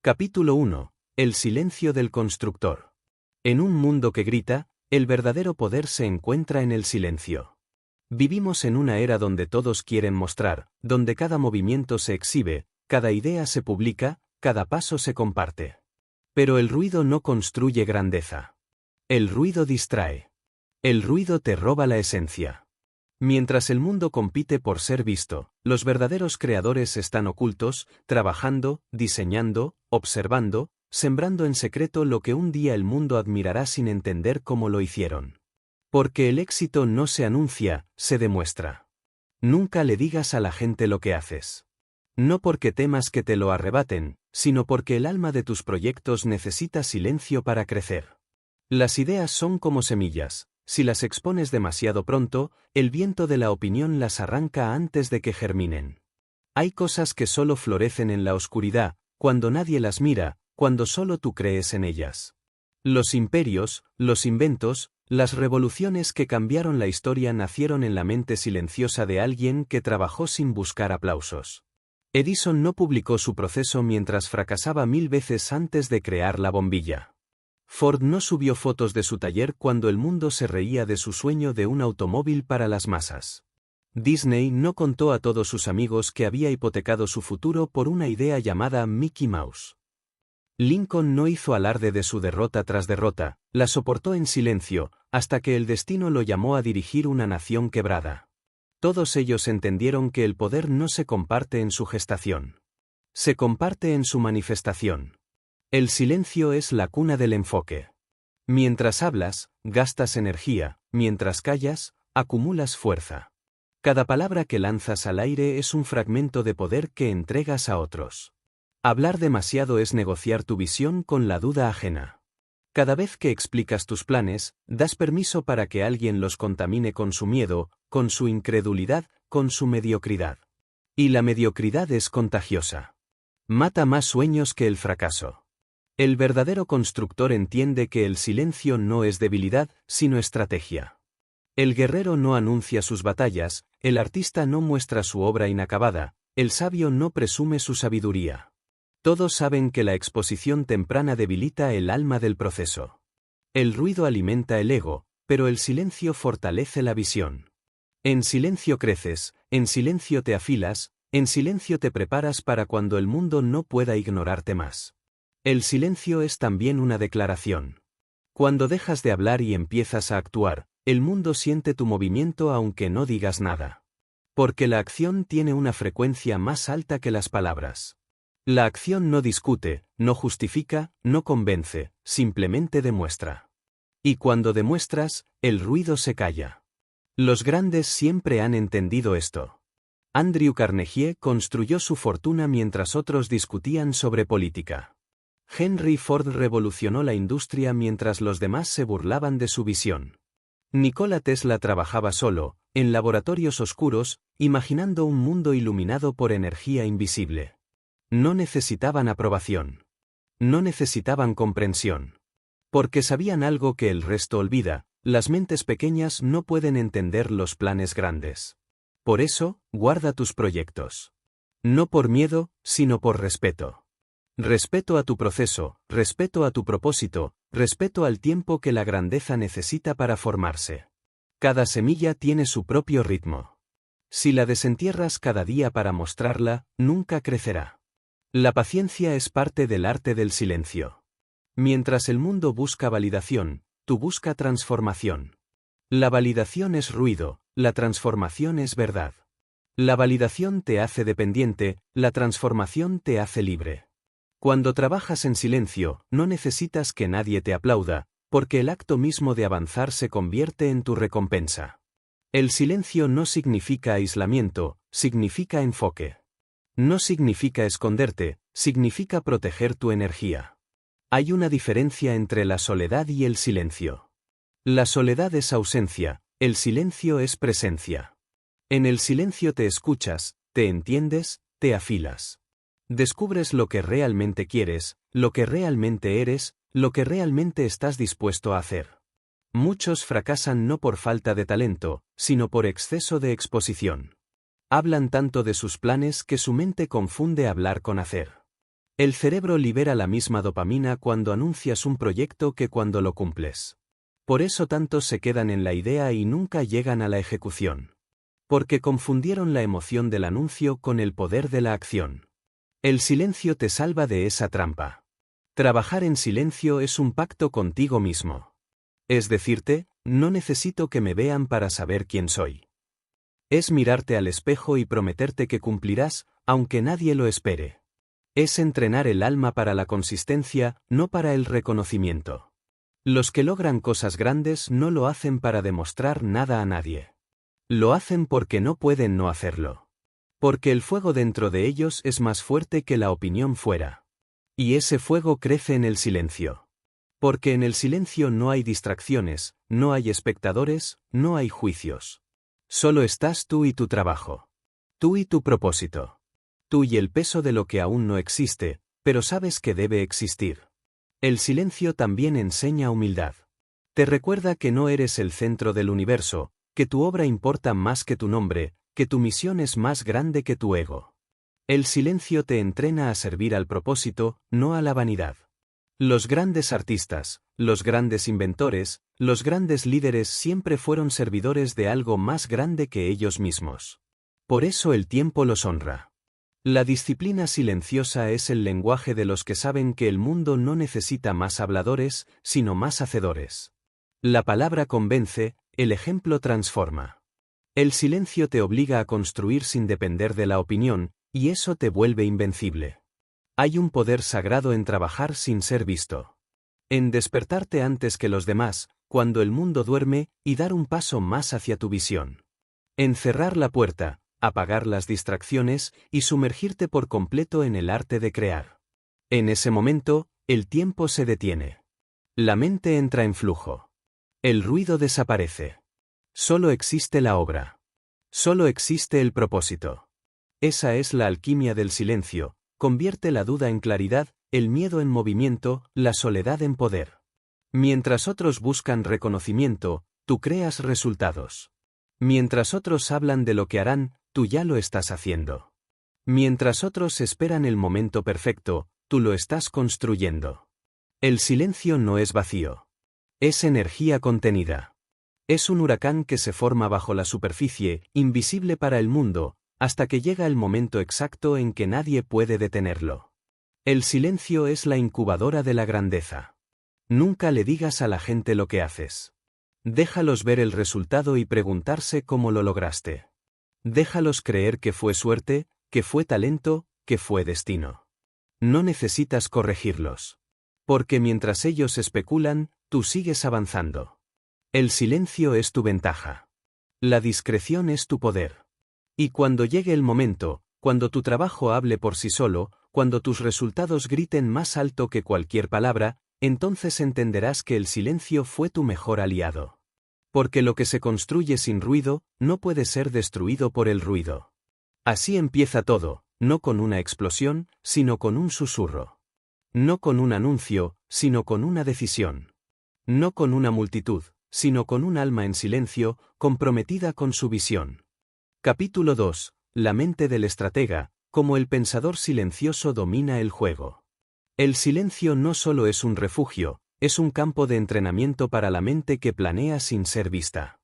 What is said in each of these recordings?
Capítulo 1. El silencio del constructor. En un mundo que grita, el verdadero poder se encuentra en el silencio. Vivimos en una era donde todos quieren mostrar, donde cada movimiento se exhibe, cada idea se publica, cada paso se comparte. Pero el ruido no construye grandeza. El ruido distrae. El ruido te roba la esencia. Mientras el mundo compite por ser visto, los verdaderos creadores están ocultos, trabajando, diseñando, observando, sembrando en secreto lo que un día el mundo admirará sin entender cómo lo hicieron. Porque el éxito no se anuncia, se demuestra. Nunca le digas a la gente lo que haces. No porque temas que te lo arrebaten, sino porque el alma de tus proyectos necesita silencio para crecer. Las ideas son como semillas. Si las expones demasiado pronto, el viento de la opinión las arranca antes de que germinen. Hay cosas que solo florecen en la oscuridad, cuando nadie las mira, cuando solo tú crees en ellas. Los imperios, los inventos, las revoluciones que cambiaron la historia nacieron en la mente silenciosa de alguien que trabajó sin buscar aplausos. Edison no publicó su proceso mientras fracasaba 1000 veces antes de crear la bombilla. Ford no subió fotos de su taller cuando el mundo se reía de su sueño de un automóvil para las masas. Disney no contó a todos sus amigos que había hipotecado su futuro por una idea llamada Mickey Mouse. Lincoln no hizo alarde de su derrota tras derrota, la soportó en silencio, hasta que el destino lo llamó a dirigir una nación quebrada. Todos ellos entendieron que el poder no se comparte en su gestación. Se comparte en su manifestación. El silencio es la cuna del enfoque. Mientras hablas, gastas energía, mientras callas, acumulas fuerza. Cada palabra que lanzas al aire es un fragmento de poder que entregas a otros. Hablar demasiado es negociar tu visión con la duda ajena. Cada vez que explicas tus planes, das permiso para que alguien los contamine con su miedo, con su incredulidad, con su mediocridad. Y la mediocridad es contagiosa. Mata más sueños que el fracaso. El verdadero constructor entiende que el silencio no es debilidad, sino estrategia. El guerrero no anuncia sus batallas, el artista no muestra su obra inacabada, el sabio no presume su sabiduría. Todos saben que la exposición temprana debilita el alma del proceso. El ruido alimenta el ego, pero el silencio fortalece la visión. En silencio creces, en silencio te afilas, en silencio te preparas para cuando el mundo no pueda ignorarte más. El silencio es también una declaración. Cuando dejas de hablar y empiezas a actuar, el mundo siente tu movimiento aunque no digas nada. Porque la acción tiene una frecuencia más alta que las palabras. La acción no discute, no justifica, no convence, simplemente demuestra. Y cuando demuestras, el ruido se calla. Los grandes siempre han entendido esto. Andrew Carnegie construyó su fortuna mientras otros discutían sobre política. Henry Ford revolucionó la industria mientras los demás se burlaban de su visión. Nikola Tesla trabajaba solo, en laboratorios oscuros, imaginando un mundo iluminado por energía invisible. No necesitaban aprobación. No necesitaban comprensión. Porque sabían algo que el resto olvida, las mentes pequeñas no pueden entender los planes grandes. Por eso, guarda tus proyectos. No por miedo, sino por respeto. Respeto a tu proceso, respeto a tu propósito, respeto al tiempo que la grandeza necesita para formarse. Cada semilla tiene su propio ritmo. Si la desentierras cada día para mostrarla, nunca crecerá. La paciencia es parte del arte del silencio. Mientras el mundo busca validación, tú busca transformación. La validación es ruido, la transformación es verdad. La validación te hace dependiente, la transformación te hace libre. Cuando trabajas en silencio, no necesitas que nadie te aplauda, porque el acto mismo de avanzar se convierte en tu recompensa. El silencio no significa aislamiento, significa enfoque. No significa esconderte, significa proteger tu energía. Hay una diferencia entre la soledad y el silencio. La soledad es ausencia, el silencio es presencia. En el silencio te escuchas, te entiendes, te afilas. Descubres lo que realmente quieres, lo que realmente eres, lo que realmente estás dispuesto a hacer. Muchos fracasan no por falta de talento, sino por exceso de exposición. Hablan tanto de sus planes que su mente confunde hablar con hacer. El cerebro libera la misma dopamina cuando anuncias un proyecto que cuando lo cumples. Por eso tantos se quedan en la idea y nunca llegan a la ejecución. Porque confundieron la emoción del anuncio con el poder de la acción. El silencio te salva de esa trampa. Trabajar en silencio es un pacto contigo mismo. Es decirte, no necesito que me vean para saber quién soy. Es mirarte al espejo y prometerte que cumplirás, aunque nadie lo espere. Es entrenar el alma para la consistencia, no para el reconocimiento. Los que logran cosas grandes no lo hacen para demostrar nada a nadie. Lo hacen porque no pueden no hacerlo. Porque el fuego dentro de ellos es más fuerte que la opinión fuera. Y ese fuego crece en el silencio. Porque en el silencio no hay distracciones, no hay espectadores, no hay juicios. Solo estás tú y tu trabajo. Tú y tu propósito. Tú y el peso de lo que aún no existe, pero sabes que debe existir. El silencio también enseña humildad. Te recuerda que no eres el centro del universo, que tu obra importa más que tu nombre, que tu misión es más grande que tu ego. El silencio te entrena a servir al propósito, no a la vanidad. Los grandes artistas, los grandes inventores, los grandes líderes siempre fueron servidores de algo más grande que ellos mismos. Por eso el tiempo los honra. La disciplina silenciosa es el lenguaje de los que saben que el mundo no necesita más habladores, sino más hacedores. La palabra convence, el ejemplo transforma. El silencio te obliga a construir sin depender de la opinión, y eso te vuelve invencible. Hay un poder sagrado en trabajar sin ser visto. En despertarte antes que los demás, cuando el mundo duerme, y dar un paso más hacia tu visión. En cerrar la puerta, apagar las distracciones y sumergirte por completo en el arte de crear. En ese momento, el tiempo se detiene. La mente entra en flujo. El ruido desaparece. Solo existe la obra. Solo existe el propósito. Esa es la alquimia del silencio, convierte la duda en claridad, el miedo en movimiento, la soledad en poder. Mientras otros buscan reconocimiento, tú creas resultados. Mientras otros hablan de lo que harán, tú ya lo estás haciendo. Mientras otros esperan el momento perfecto, tú lo estás construyendo. El silencio no es vacío. Es energía contenida. Es un huracán que se forma bajo la superficie, invisible para el mundo, hasta que llega el momento exacto en que nadie puede detenerlo. El silencio es la incubadora de la grandeza. Nunca le digas a la gente lo que haces. Déjalos ver el resultado y preguntarse cómo lo lograste. Déjalos creer que fue suerte, que fue talento, que fue destino. No necesitas corregirlos. Porque mientras ellos especulan, tú sigues avanzando. El silencio es tu ventaja. La discreción es tu poder. Y cuando llegue el momento, cuando tu trabajo hable por sí solo, cuando tus resultados griten más alto que cualquier palabra, entonces entenderás que el silencio fue tu mejor aliado. Porque lo que se construye sin ruido, no puede ser destruido por el ruido. Así empieza todo, no con una explosión, sino con un susurro. No con un anuncio, sino con una decisión. No con una multitud, sino con un alma en silencio, comprometida con su visión. Capítulo 2. La mente del estratega, como el pensador silencioso domina el juego. El silencio no solo es un refugio, es un campo de entrenamiento para la mente que planea sin ser vista.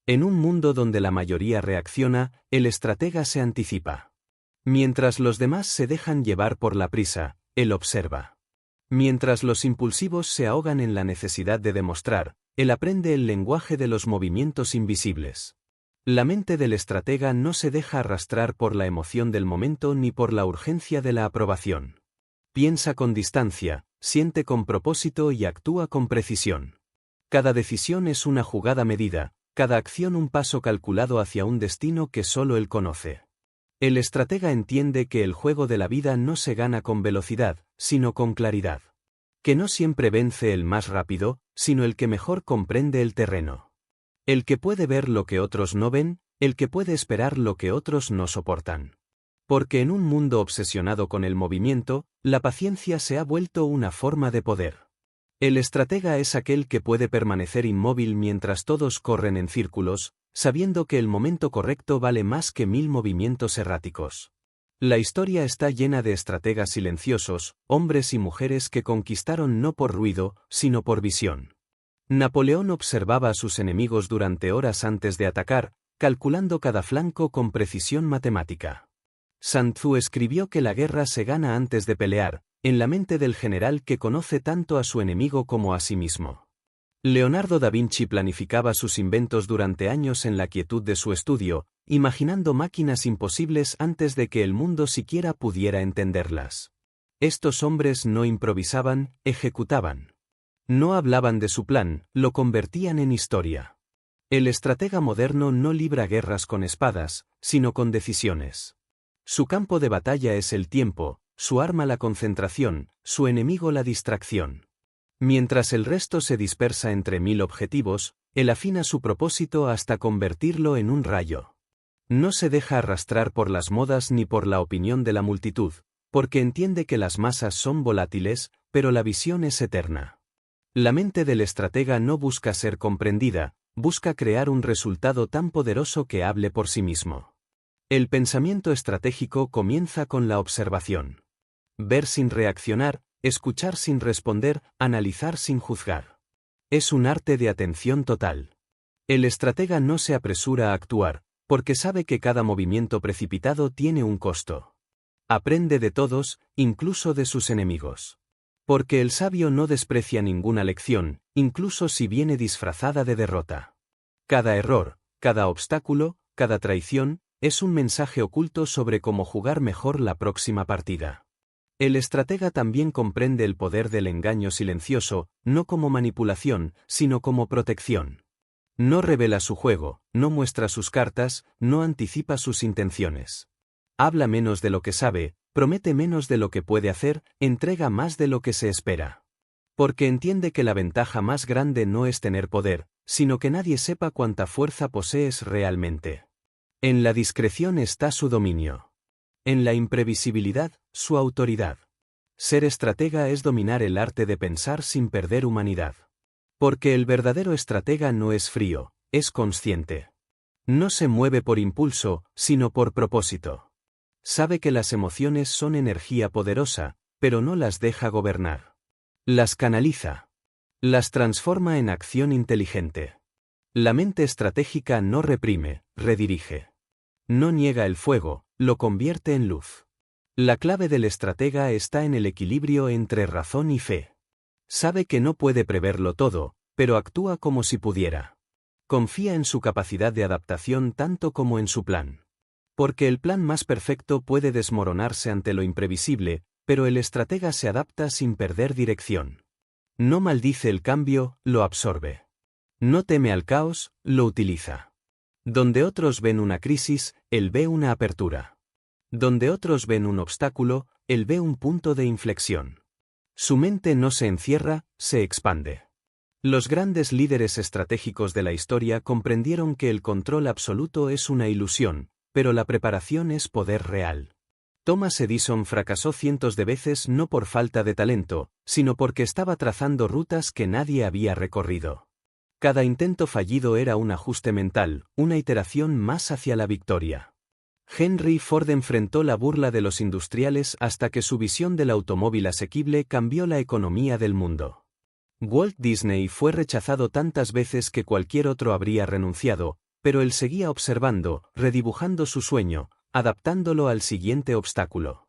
En un mundo donde la mayoría reacciona, el estratega se anticipa. Mientras los demás se dejan llevar por la prisa, él observa. Mientras los impulsivos se ahogan en la necesidad de demostrar, él aprende el lenguaje de los movimientos invisibles. La mente del estratega no se deja arrastrar por la emoción del momento ni por la urgencia de la aprobación. Piensa con distancia, siente con propósito y actúa con precisión. Cada decisión es una jugada medida, cada acción un paso calculado hacia un destino que solo él conoce. El estratega entiende que el juego de la vida no se gana con velocidad, sino con claridad. Que no siempre vence el más rápido, sino el que mejor comprende el terreno. El que puede ver lo que otros no ven, el que puede esperar lo que otros no soportan. Porque en un mundo obsesionado con el movimiento, la paciencia se ha vuelto una forma de poder. El estratega es aquel que puede permanecer inmóvil mientras todos corren en círculos, sabiendo que el momento correcto vale más que 1000 movimientos erráticos. La historia está llena de estrategas silenciosos, hombres y mujeres que conquistaron no por ruido, sino por visión. Napoleón observaba a sus enemigos durante horas antes de atacar, calculando cada flanco con precisión matemática. Sun Tzu escribió que la guerra se gana antes de pelear, en la mente del general que conoce tanto a su enemigo como a sí mismo. Leonardo da Vinci planificaba sus inventos durante años en la quietud de su estudio, imaginando máquinas imposibles antes de que el mundo siquiera pudiera entenderlas. Estos hombres no improvisaban, ejecutaban. No hablaban de su plan, lo convertían en historia. El estratega moderno no libra guerras con espadas, sino con decisiones. Su campo de batalla es el tiempo, su arma la concentración, su enemigo la distracción. Mientras el resto se dispersa entre 1000 objetivos, él afina su propósito hasta convertirlo en un rayo. No se deja arrastrar por las modas ni por la opinión de la multitud, porque entiende que las masas son volátiles, pero la visión es eterna. La mente del estratega no busca ser comprendida, busca crear un resultado tan poderoso que hable por sí mismo. El pensamiento estratégico comienza con la observación. Ver sin reaccionar, escuchar sin responder, analizar sin juzgar. Es un arte de atención total. El estratega no se apresura a actuar, porque sabe que cada movimiento precipitado tiene un costo. Aprende de todos, incluso de sus enemigos. Porque el sabio no desprecia ninguna lección, incluso si viene disfrazada de derrota. Cada error, cada obstáculo, cada traición, es un mensaje oculto sobre cómo jugar mejor la próxima partida. El estratega también comprende el poder del engaño silencioso, no como manipulación, sino como protección. No revela su juego, no muestra sus cartas, no anticipa sus intenciones. Habla menos de lo que sabe, promete menos de lo que puede hacer, entrega más de lo que se espera. Porque entiende que la ventaja más grande no es tener poder, sino que nadie sepa cuánta fuerza posees realmente. En la discreción está su dominio. En la imprevisibilidad, su autoridad. Ser estratega es dominar el arte de pensar sin perder humanidad. Porque el verdadero estratega no es frío, es consciente. No se mueve por impulso, sino por propósito. Sabe que las emociones son energía poderosa, pero no las deja gobernar. Las canaliza. Las transforma en acción inteligente. La mente estratégica no reprime, redirige. No niega el fuego, lo convierte en luz. La clave del estratega está en el equilibrio entre razón y fe. Sabe que no puede preverlo todo, pero actúa como si pudiera. Confía en su capacidad de adaptación tanto como en su plan. Porque el plan más perfecto puede desmoronarse ante lo imprevisible, pero el estratega se adapta sin perder dirección. No maldice el cambio, lo absorbe. No teme al caos, lo utiliza. Donde otros ven una crisis, él ve una apertura. Donde otros ven un obstáculo, él ve un punto de inflexión. Su mente no se encierra, se expande. Los grandes líderes estratégicos de la historia comprendieron que el control absoluto es una ilusión, pero la preparación es poder real. Thomas Edison fracasó cientos de veces no por falta de talento, sino porque estaba trazando rutas que nadie había recorrido. Cada intento fallido era un ajuste mental, una iteración más hacia la victoria. Henry Ford enfrentó la burla de los industriales hasta que su visión del automóvil asequible cambió la economía del mundo. Walt Disney fue rechazado tantas veces que cualquier otro habría renunciado, pero él seguía observando, redibujando su sueño, adaptándolo al siguiente obstáculo.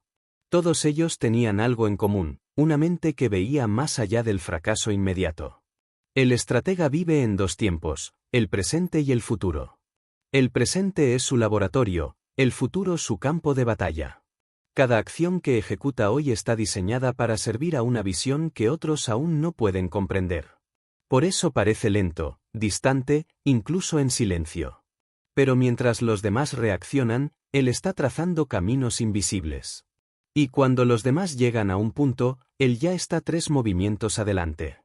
Todos ellos tenían algo en común, una mente que veía más allá del fracaso inmediato. El estratega vive en dos tiempos, el presente y el futuro. El presente es su laboratorio, el futuro su campo de batalla. Cada acción que ejecuta hoy está diseñada para servir a una visión que otros aún no pueden comprender. Por eso parece lento, distante, incluso en silencio. Pero mientras los demás reaccionan, él está trazando caminos invisibles. Y cuando los demás llegan a un punto, él ya está 3 movimientos adelante.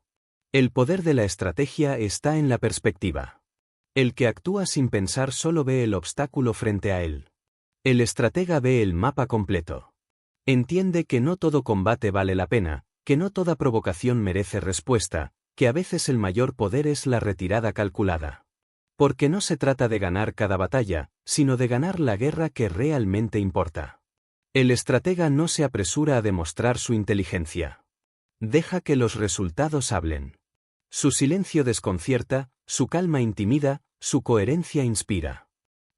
El poder de la estrategia está en la perspectiva. El que actúa sin pensar solo ve el obstáculo frente a él. El estratega ve el mapa completo. Entiende que no todo combate vale la pena, que no toda provocación merece respuesta, que a veces el mayor poder es la retirada calculada. Porque no se trata de ganar cada batalla, sino de ganar la guerra que realmente importa. El estratega no se apresura a demostrar su inteligencia. Deja que los resultados hablen. Su silencio desconcierta, su calma intimida, su coherencia inspira.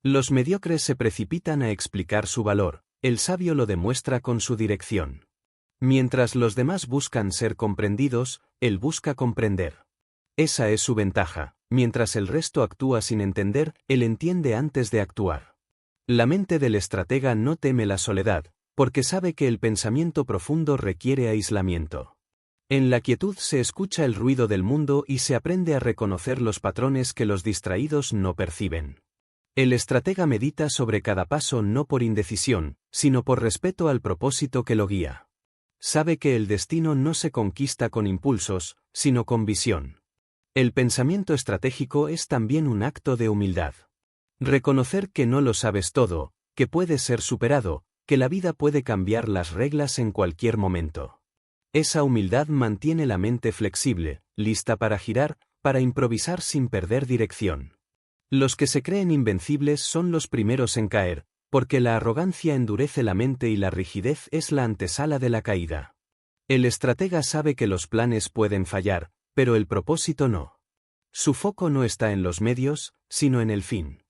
Los mediocres se precipitan a explicar su valor, el sabio lo demuestra con su dirección. Mientras los demás buscan ser comprendidos, él busca comprender. Esa es su ventaja, mientras el resto actúa sin entender, él entiende antes de actuar. La mente del estratega no teme la soledad, porque sabe que el pensamiento profundo requiere aislamiento. En la quietud se escucha el ruido del mundo y se aprende a reconocer los patrones que los distraídos no perciben. El estratega medita sobre cada paso no por indecisión, sino por respeto al propósito que lo guía. Sabe que el destino no se conquista con impulsos, sino con visión. El pensamiento estratégico es también un acto de humildad. Reconocer que no lo sabes todo, que puedes ser superado, que la vida puede cambiar las reglas en cualquier momento. Esa humildad mantiene la mente flexible, lista para girar, para improvisar sin perder dirección. Los que se creen invencibles son los primeros en caer, porque la arrogancia endurece la mente y la rigidez es la antesala de la caída. El estratega sabe que los planes pueden fallar, pero el propósito no. Su foco no está en los medios, sino en el fin.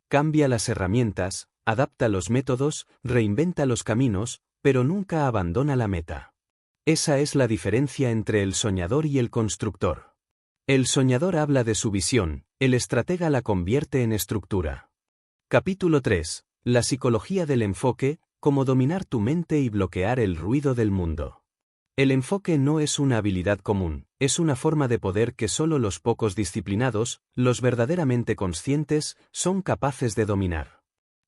Cambia las herramientas, adapta los métodos, reinventa los caminos, pero nunca abandona la meta. Esa es la diferencia entre el soñador y el constructor. El soñador habla de su visión, el estratega la convierte en estructura. Capítulo 3. La psicología del enfoque, cómo dominar tu mente y bloquear el ruido del mundo. El enfoque no es una habilidad común, es una forma de poder que solo los pocos disciplinados, los verdaderamente conscientes, son capaces de dominar.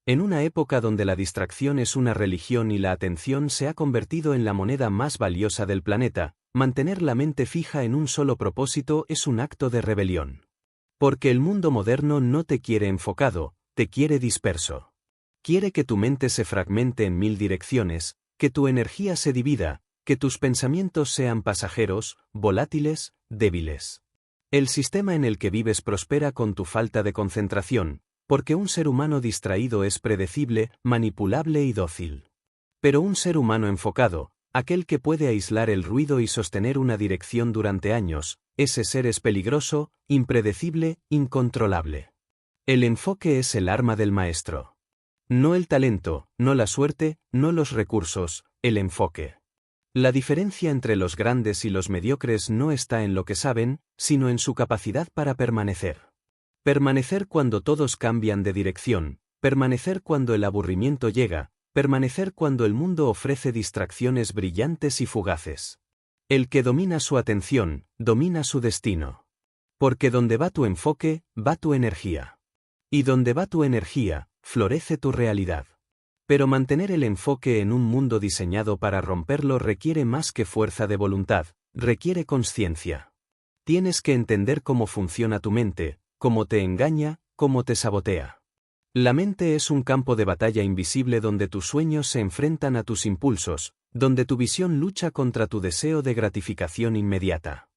En una época donde la distracción es una religión y la atención se ha convertido en la moneda más valiosa del planeta, mantener la mente fija en un solo propósito es un acto de rebelión. Porque el mundo moderno no te quiere enfocado, te quiere disperso. Quiere que tu mente se fragmente en 1000 direcciones, que tu energía se divida, que tus pensamientos sean pasajeros, volátiles, débiles. El sistema en el que vives prospera con tu falta de concentración, porque un ser humano distraído es predecible, manipulable y dócil. Pero un ser humano enfocado, aquel que puede aislar el ruido y sostener una dirección durante años, ese ser es peligroso, impredecible, incontrolable. El enfoque es el arma del maestro. No el talento, no la suerte, no los recursos, el enfoque. La diferencia entre los grandes y los mediocres no está en lo que saben, sino en su capacidad para permanecer. Permanecer cuando todos cambian de dirección, permanecer cuando el aburrimiento llega, permanecer cuando el mundo ofrece distracciones brillantes y fugaces. El que domina su atención, domina su destino. Porque donde va tu enfoque, va tu energía. Y donde va tu energía, florece tu realidad. Pero mantener el enfoque en un mundo diseñado para romperlo requiere más que fuerza de voluntad, requiere conciencia. Tienes que entender cómo funciona tu mente, cómo te engaña, cómo te sabotea. La mente es un campo de batalla invisible donde tus sueños se enfrentan a tus impulsos, donde tu visión lucha contra tu deseo de gratificación inmediata.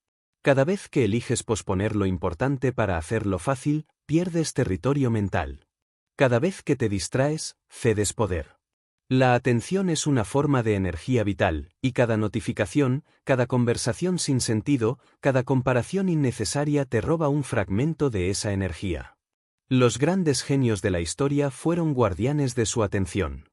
Cada vez que eliges posponer lo importante para hacerlo fácil, pierdes territorio mental. Cada vez que te distraes, cedes poder. La atención es una forma de energía vital, y cada notificación, cada conversación sin sentido, cada comparación innecesaria te roba un fragmento de esa energía. Los grandes genios de la historia fueron guardianes de su atención.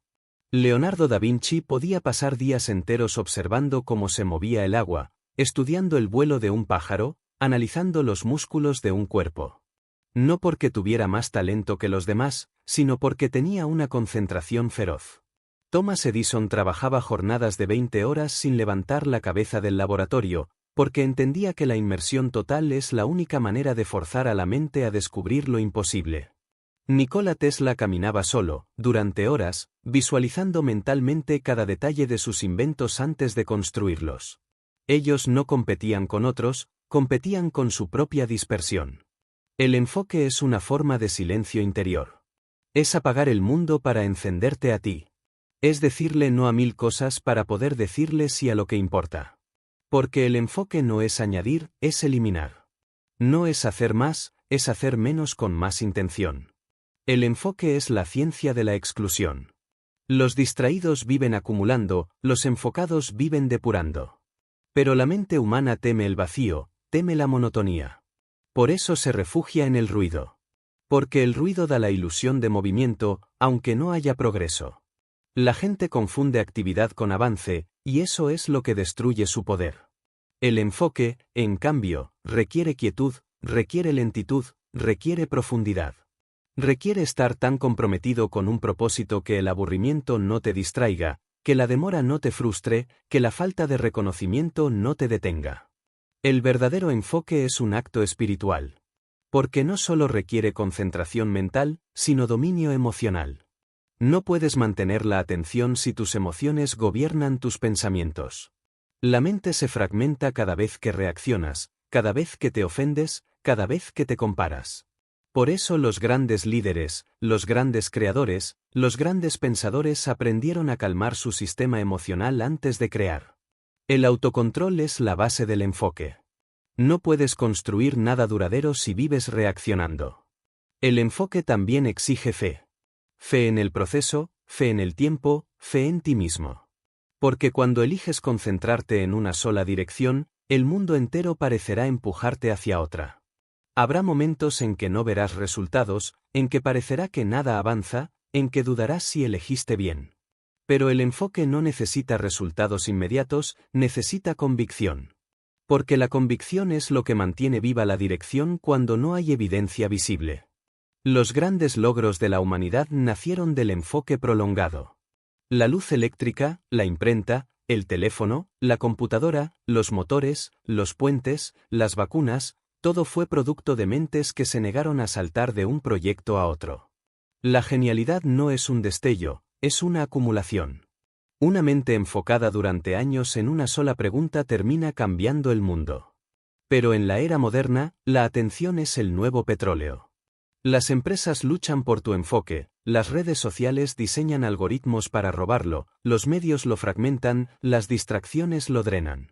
Leonardo da Vinci podía pasar días enteros observando cómo se movía el agua, estudiando el vuelo de un pájaro, analizando los músculos de un cuerpo. No porque tuviera más talento que los demás, sino porque tenía una concentración feroz. Thomas Edison trabajaba jornadas de 20 horas sin levantar la cabeza del laboratorio, porque entendía que la inmersión total es la única manera de forzar a la mente a descubrir lo imposible. Nikola Tesla caminaba solo, durante horas, visualizando mentalmente cada detalle de sus inventos antes de construirlos. Ellos no competían con otros, competían con su propia dispersión. El enfoque es una forma de silencio interior. Es apagar el mundo para encenderte a ti. Es decirle no a 1000 cosas para poder decirle sí a lo que importa. Porque el enfoque no es añadir, es eliminar. No es hacer más, es hacer menos con más intención. El enfoque es la ciencia de la exclusión. Los distraídos viven acumulando, los enfocados viven depurando. Pero la mente humana teme el vacío, teme la monotonía. Por eso se refugia en el ruido. Porque el ruido da la ilusión de movimiento, aunque no haya progreso. La gente confunde actividad con avance, y eso es lo que destruye su poder. El enfoque, en cambio, requiere quietud, requiere lentitud, requiere profundidad. Requiere estar tan comprometido con un propósito que el aburrimiento no te distraiga, que la demora no te frustre, que la falta de reconocimiento no te detenga. El verdadero enfoque es un acto espiritual. Porque no solo requiere concentración mental, sino dominio emocional. No puedes mantener la atención si tus emociones gobiernan tus pensamientos. La mente se fragmenta cada vez que reaccionas, cada vez que te ofendes, cada vez que te comparas. Por eso los grandes líderes, los grandes creadores, los grandes pensadores aprendieron a calmar su sistema emocional antes de crear. El autocontrol es la base del enfoque. No puedes construir nada duradero si vives reaccionando. El enfoque también exige fe. Fe en el proceso, fe en el tiempo, fe en ti mismo. Porque cuando eliges concentrarte en una sola dirección, el mundo entero parecerá empujarte hacia otra. Habrá momentos en que no verás resultados, en que parecerá que nada avanza, en que dudarás si elegiste bien. Pero el enfoque no necesita resultados inmediatos, necesita convicción. Porque la convicción es lo que mantiene viva la dirección cuando no hay evidencia visible. Los grandes logros de la humanidad nacieron del enfoque prolongado. La luz eléctrica, la imprenta, el teléfono, la computadora, los motores, los puentes, las vacunas, todo fue producto de mentes que se negaron a saltar de un proyecto a otro. La genialidad no es un destello, es una acumulación. Una mente enfocada durante años en una sola pregunta termina cambiando el mundo. Pero en la era moderna, la atención es el nuevo petróleo. Las empresas luchan por tu enfoque, las redes sociales diseñan algoritmos para robarlo, los medios lo fragmentan, las distracciones lo drenan.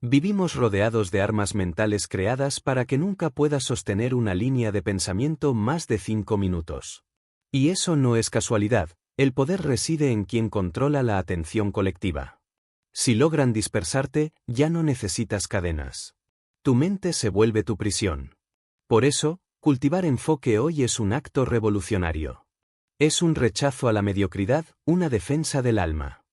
Vivimos rodeados de armas mentales creadas para que nunca puedas sostener una línea de pensamiento más de 5 minutos. Y eso no es casualidad, el poder reside en quien controla la atención colectiva. Si logran dispersarte, ya no necesitas cadenas. Tu mente se vuelve tu prisión. Por eso, cultivar enfoque hoy es un acto revolucionario. Es un rechazo a la mediocridad, una defensa del alma.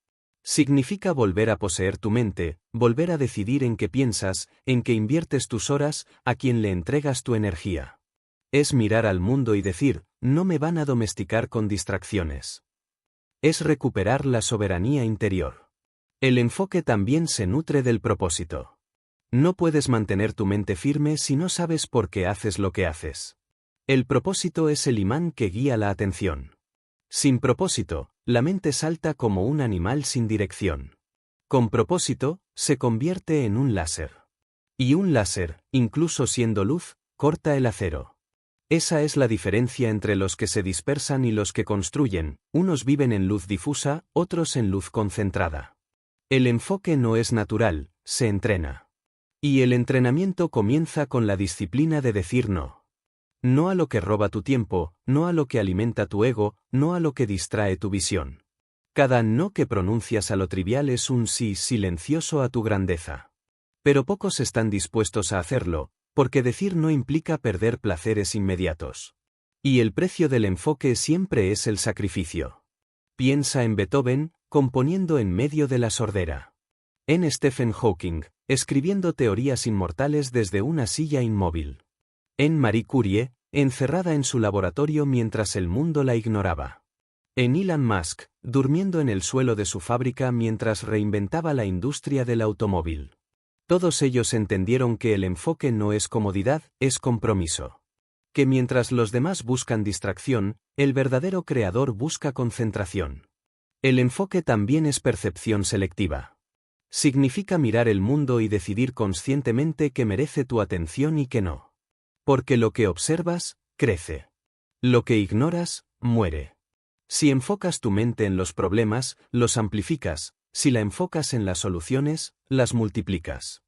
Significa volver a poseer tu mente, volver a decidir en qué piensas, en qué inviertes tus horas, a quién le entregas tu energía. Es mirar al mundo y decir, no me van a domesticar con distracciones. Es recuperar la soberanía interior. El enfoque también se nutre del propósito. No puedes mantener tu mente firme si no sabes por qué haces lo que haces. El propósito es el imán que guía la atención. Sin propósito, la mente salta como un animal sin dirección. Con propósito, se convierte en un láser. Y un láser, incluso siendo luz, corta el acero. Esa es la diferencia entre los que se dispersan y los que construyen, unos viven en luz difusa, otros en luz concentrada. El enfoque no es natural, se entrena. Y el entrenamiento comienza con la disciplina de decir no. No a lo que roba tu tiempo, no a lo que alimenta tu ego, no a lo que distrae tu visión. Cada no que pronuncias a lo trivial es un sí silencioso a tu grandeza. Pero pocos están dispuestos a hacerlo, porque decir no implica perder placeres inmediatos. Y el precio del enfoque siempre es el sacrificio. Piensa en Beethoven, componiendo en medio de la sordera. En Stephen Hawking, escribiendo teorías inmortales desde una silla inmóvil. En Marie Curie, encerrada en su laboratorio mientras el mundo la ignoraba. En Elon Musk, durmiendo en el suelo de su fábrica mientras reinventaba la industria del automóvil. Todos ellos entendieron que el enfoque no es comodidad, es compromiso. Que mientras los demás buscan distracción, el verdadero creador busca concentración. El enfoque también es percepción selectiva. Significa mirar el mundo y decidir conscientemente qué merece tu atención y qué no. Porque lo que observas, crece. Lo que ignoras, muere. Si enfocas tu mente en los problemas, los amplificas, si la enfocas en las soluciones, las multiplicas.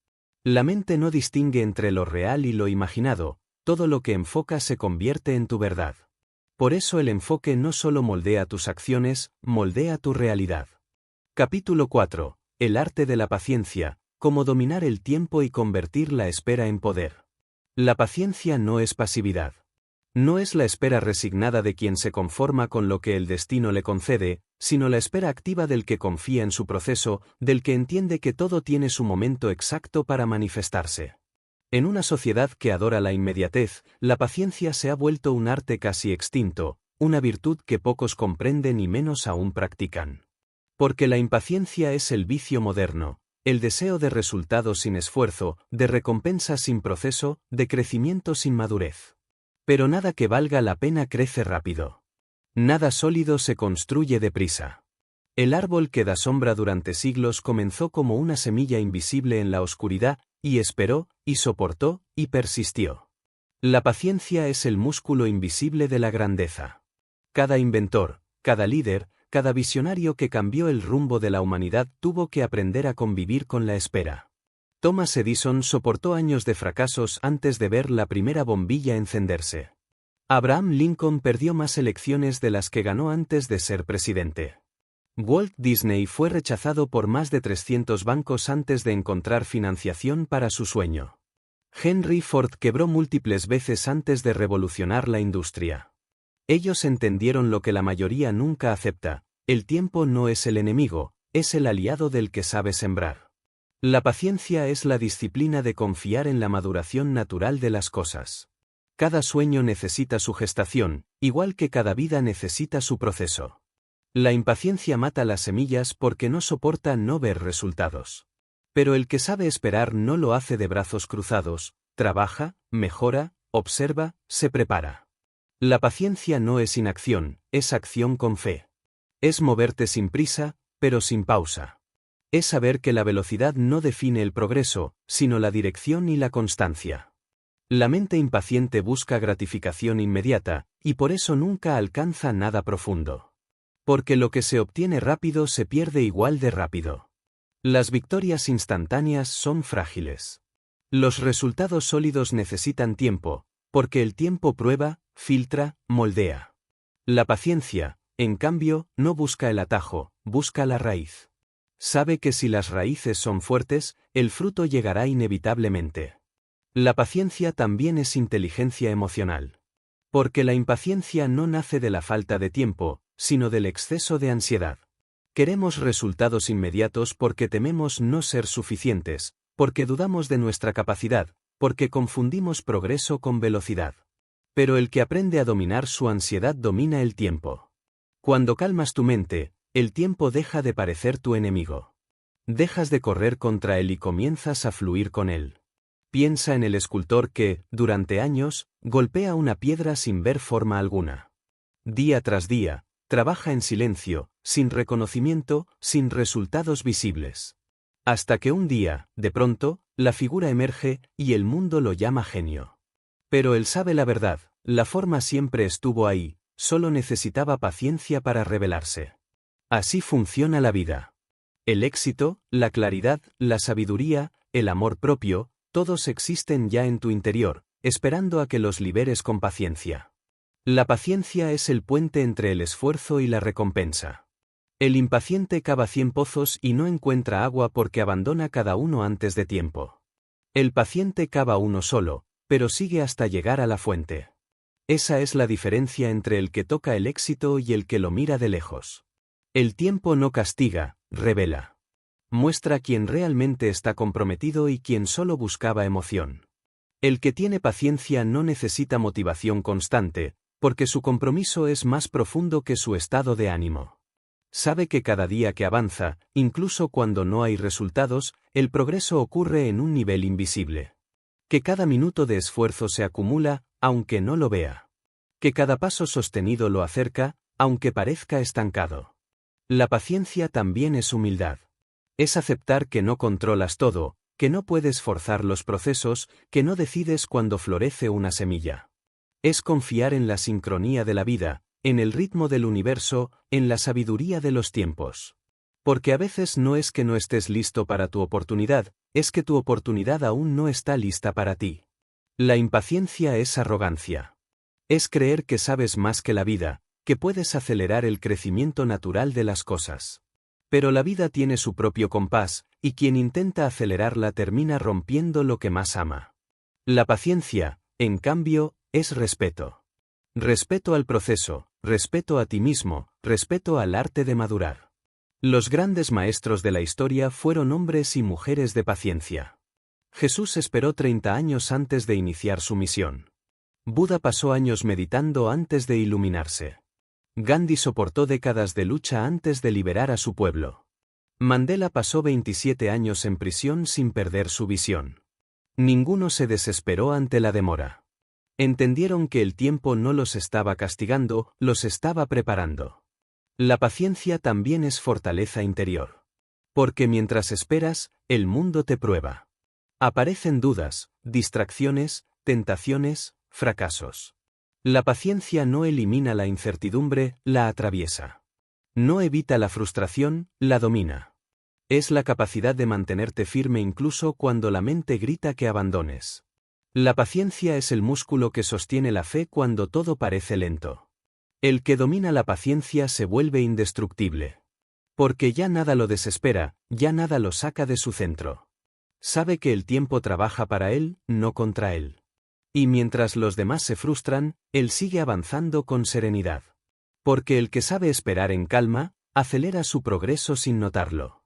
La mente no distingue entre lo real y lo imaginado, todo lo que enfocas se convierte en tu verdad. Por eso el enfoque no solo moldea tus acciones, moldea tu realidad. Capítulo 4. El arte de la paciencia, cómo dominar el tiempo y convertir la espera en poder. La paciencia no es pasividad. No es la espera resignada de quien se conforma con lo que el destino le concede, sino la espera activa del que confía en su proceso, del que entiende que todo tiene su momento exacto para manifestarse. En una sociedad que adora la inmediatez, la paciencia se ha vuelto un arte casi extinto, una virtud que pocos comprenden y menos aún practican. Porque la impaciencia es el vicio moderno, el deseo de resultados sin esfuerzo, de recompensa sin proceso, de crecimiento sin madurez. Pero nada que valga la pena crece rápido. Nada sólido se construye deprisa. El árbol que da sombra durante siglos comenzó como una semilla invisible en la oscuridad, y esperó, y soportó, y persistió. La paciencia es el músculo invisible de la grandeza. Cada inventor, cada líder, cada visionario que cambió el rumbo de la humanidad tuvo que aprender a convivir con la espera. Thomas Edison soportó años de fracasos antes de ver la primera bombilla encenderse. Abraham Lincoln perdió más elecciones de las que ganó antes de ser presidente. Walt Disney fue rechazado por más de 300 bancos antes de encontrar financiación para su sueño. Henry Ford quebró múltiples veces antes de revolucionar la industria. Ellos entendieron lo que la mayoría nunca acepta: el tiempo no es el enemigo, es el aliado del que sabe sembrar. La paciencia es la disciplina de confiar en la maduración natural de las cosas. Cada sueño necesita su gestación, igual que cada vida necesita su proceso. La impaciencia mata las semillas porque no soporta no ver resultados. Pero el que sabe esperar no lo hace de brazos cruzados, trabaja, mejora, observa, se prepara. La paciencia no es inacción, es acción con fe. Es moverte sin prisa, pero sin pausa. Es saber que la velocidad no define el progreso, sino la dirección y la constancia. La mente impaciente busca gratificación inmediata, y por eso nunca alcanza nada profundo. Porque lo que se obtiene rápido se pierde igual de rápido. Las victorias instantáneas son frágiles. Los resultados sólidos necesitan tiempo, porque el tiempo prueba, filtra, moldea. La paciencia, en cambio, no busca el atajo, busca la raíz. Sabe que si las raíces son fuertes, el fruto llegará inevitablemente. La paciencia también es inteligencia emocional. Porque la impaciencia no nace de la falta de tiempo, sino del exceso de ansiedad. Queremos resultados inmediatos porque tememos no ser suficientes, porque dudamos de nuestra capacidad, porque confundimos progreso con velocidad. Pero el que aprende a dominar su ansiedad domina el tiempo. Cuando calmas tu mente, el tiempo deja de parecer tu enemigo. Dejas de correr contra él y comienzas a fluir con él. Piensa en el escultor que, durante años, golpea una piedra sin ver forma alguna. Día tras día, trabaja en silencio, sin reconocimiento, sin resultados visibles. Hasta que un día, de pronto, la figura emerge, y el mundo lo llama genio. Pero él sabe la verdad: la forma siempre estuvo ahí, solo necesitaba paciencia para revelarse. Así funciona la vida. El éxito, la claridad, la sabiduría, el amor propio, todos existen ya en tu interior, esperando a que los liberes con paciencia. La paciencia es el puente entre el esfuerzo y la recompensa. El impaciente cava 100 pozos y no encuentra agua porque abandona cada uno antes de tiempo. El paciente cava uno solo, pero sigue hasta llegar a la fuente. Esa es la diferencia entre el que toca el éxito y el que lo mira de lejos. El tiempo no castiga, revela. Muestra quién realmente está comprometido y quién solo buscaba emoción. El que tiene paciencia no necesita motivación constante, porque su compromiso es más profundo que su estado de ánimo. Sabe que cada día que avanza, incluso cuando no hay resultados, el progreso ocurre en un nivel invisible. Que cada minuto de esfuerzo se acumula, aunque no lo vea. Que cada paso sostenido lo acerca, aunque parezca estancado. La paciencia también es humildad. Es aceptar que no controlas todo, que no puedes forzar los procesos, que no decides cuándo florece una semilla. Es confiar en la sincronía de la vida, en el ritmo del universo, en la sabiduría de los tiempos. Porque a veces no es que no estés listo para tu oportunidad, es que tu oportunidad aún no está lista para ti. La impaciencia es arrogancia. Es creer que sabes más que la vida, que puedes acelerar el crecimiento natural de las cosas. Pero la vida tiene su propio compás, y quien intenta acelerarla termina rompiendo lo que más ama. La paciencia, en cambio, es respeto. Respeto al proceso, respeto a ti mismo, respeto al arte de madurar. Los grandes maestros de la historia fueron hombres y mujeres de paciencia. Jesús esperó 30 años antes de iniciar su misión. Buda pasó años meditando antes de iluminarse. Gandhi soportó décadas de lucha antes de liberar a su pueblo. Mandela pasó 27 años en prisión sin perder su visión. Ninguno se desesperó ante la demora. Entendieron que el tiempo no los estaba castigando, los estaba preparando. La paciencia también es fortaleza interior. Porque mientras esperas, el mundo te prueba. Aparecen dudas, distracciones, tentaciones, fracasos. La paciencia no elimina la incertidumbre, la atraviesa. No evita la frustración, la domina. Es la capacidad de mantenerte firme incluso cuando la mente grita que abandones. La paciencia es el músculo que sostiene la fe cuando todo parece lento. El que domina la paciencia se vuelve indestructible. Porque ya nada lo desespera, ya nada lo saca de su centro. Sabe que el tiempo trabaja para él, no contra él. Y mientras los demás se frustran, él sigue avanzando con serenidad. Porque el que sabe esperar en calma, acelera su progreso sin notarlo.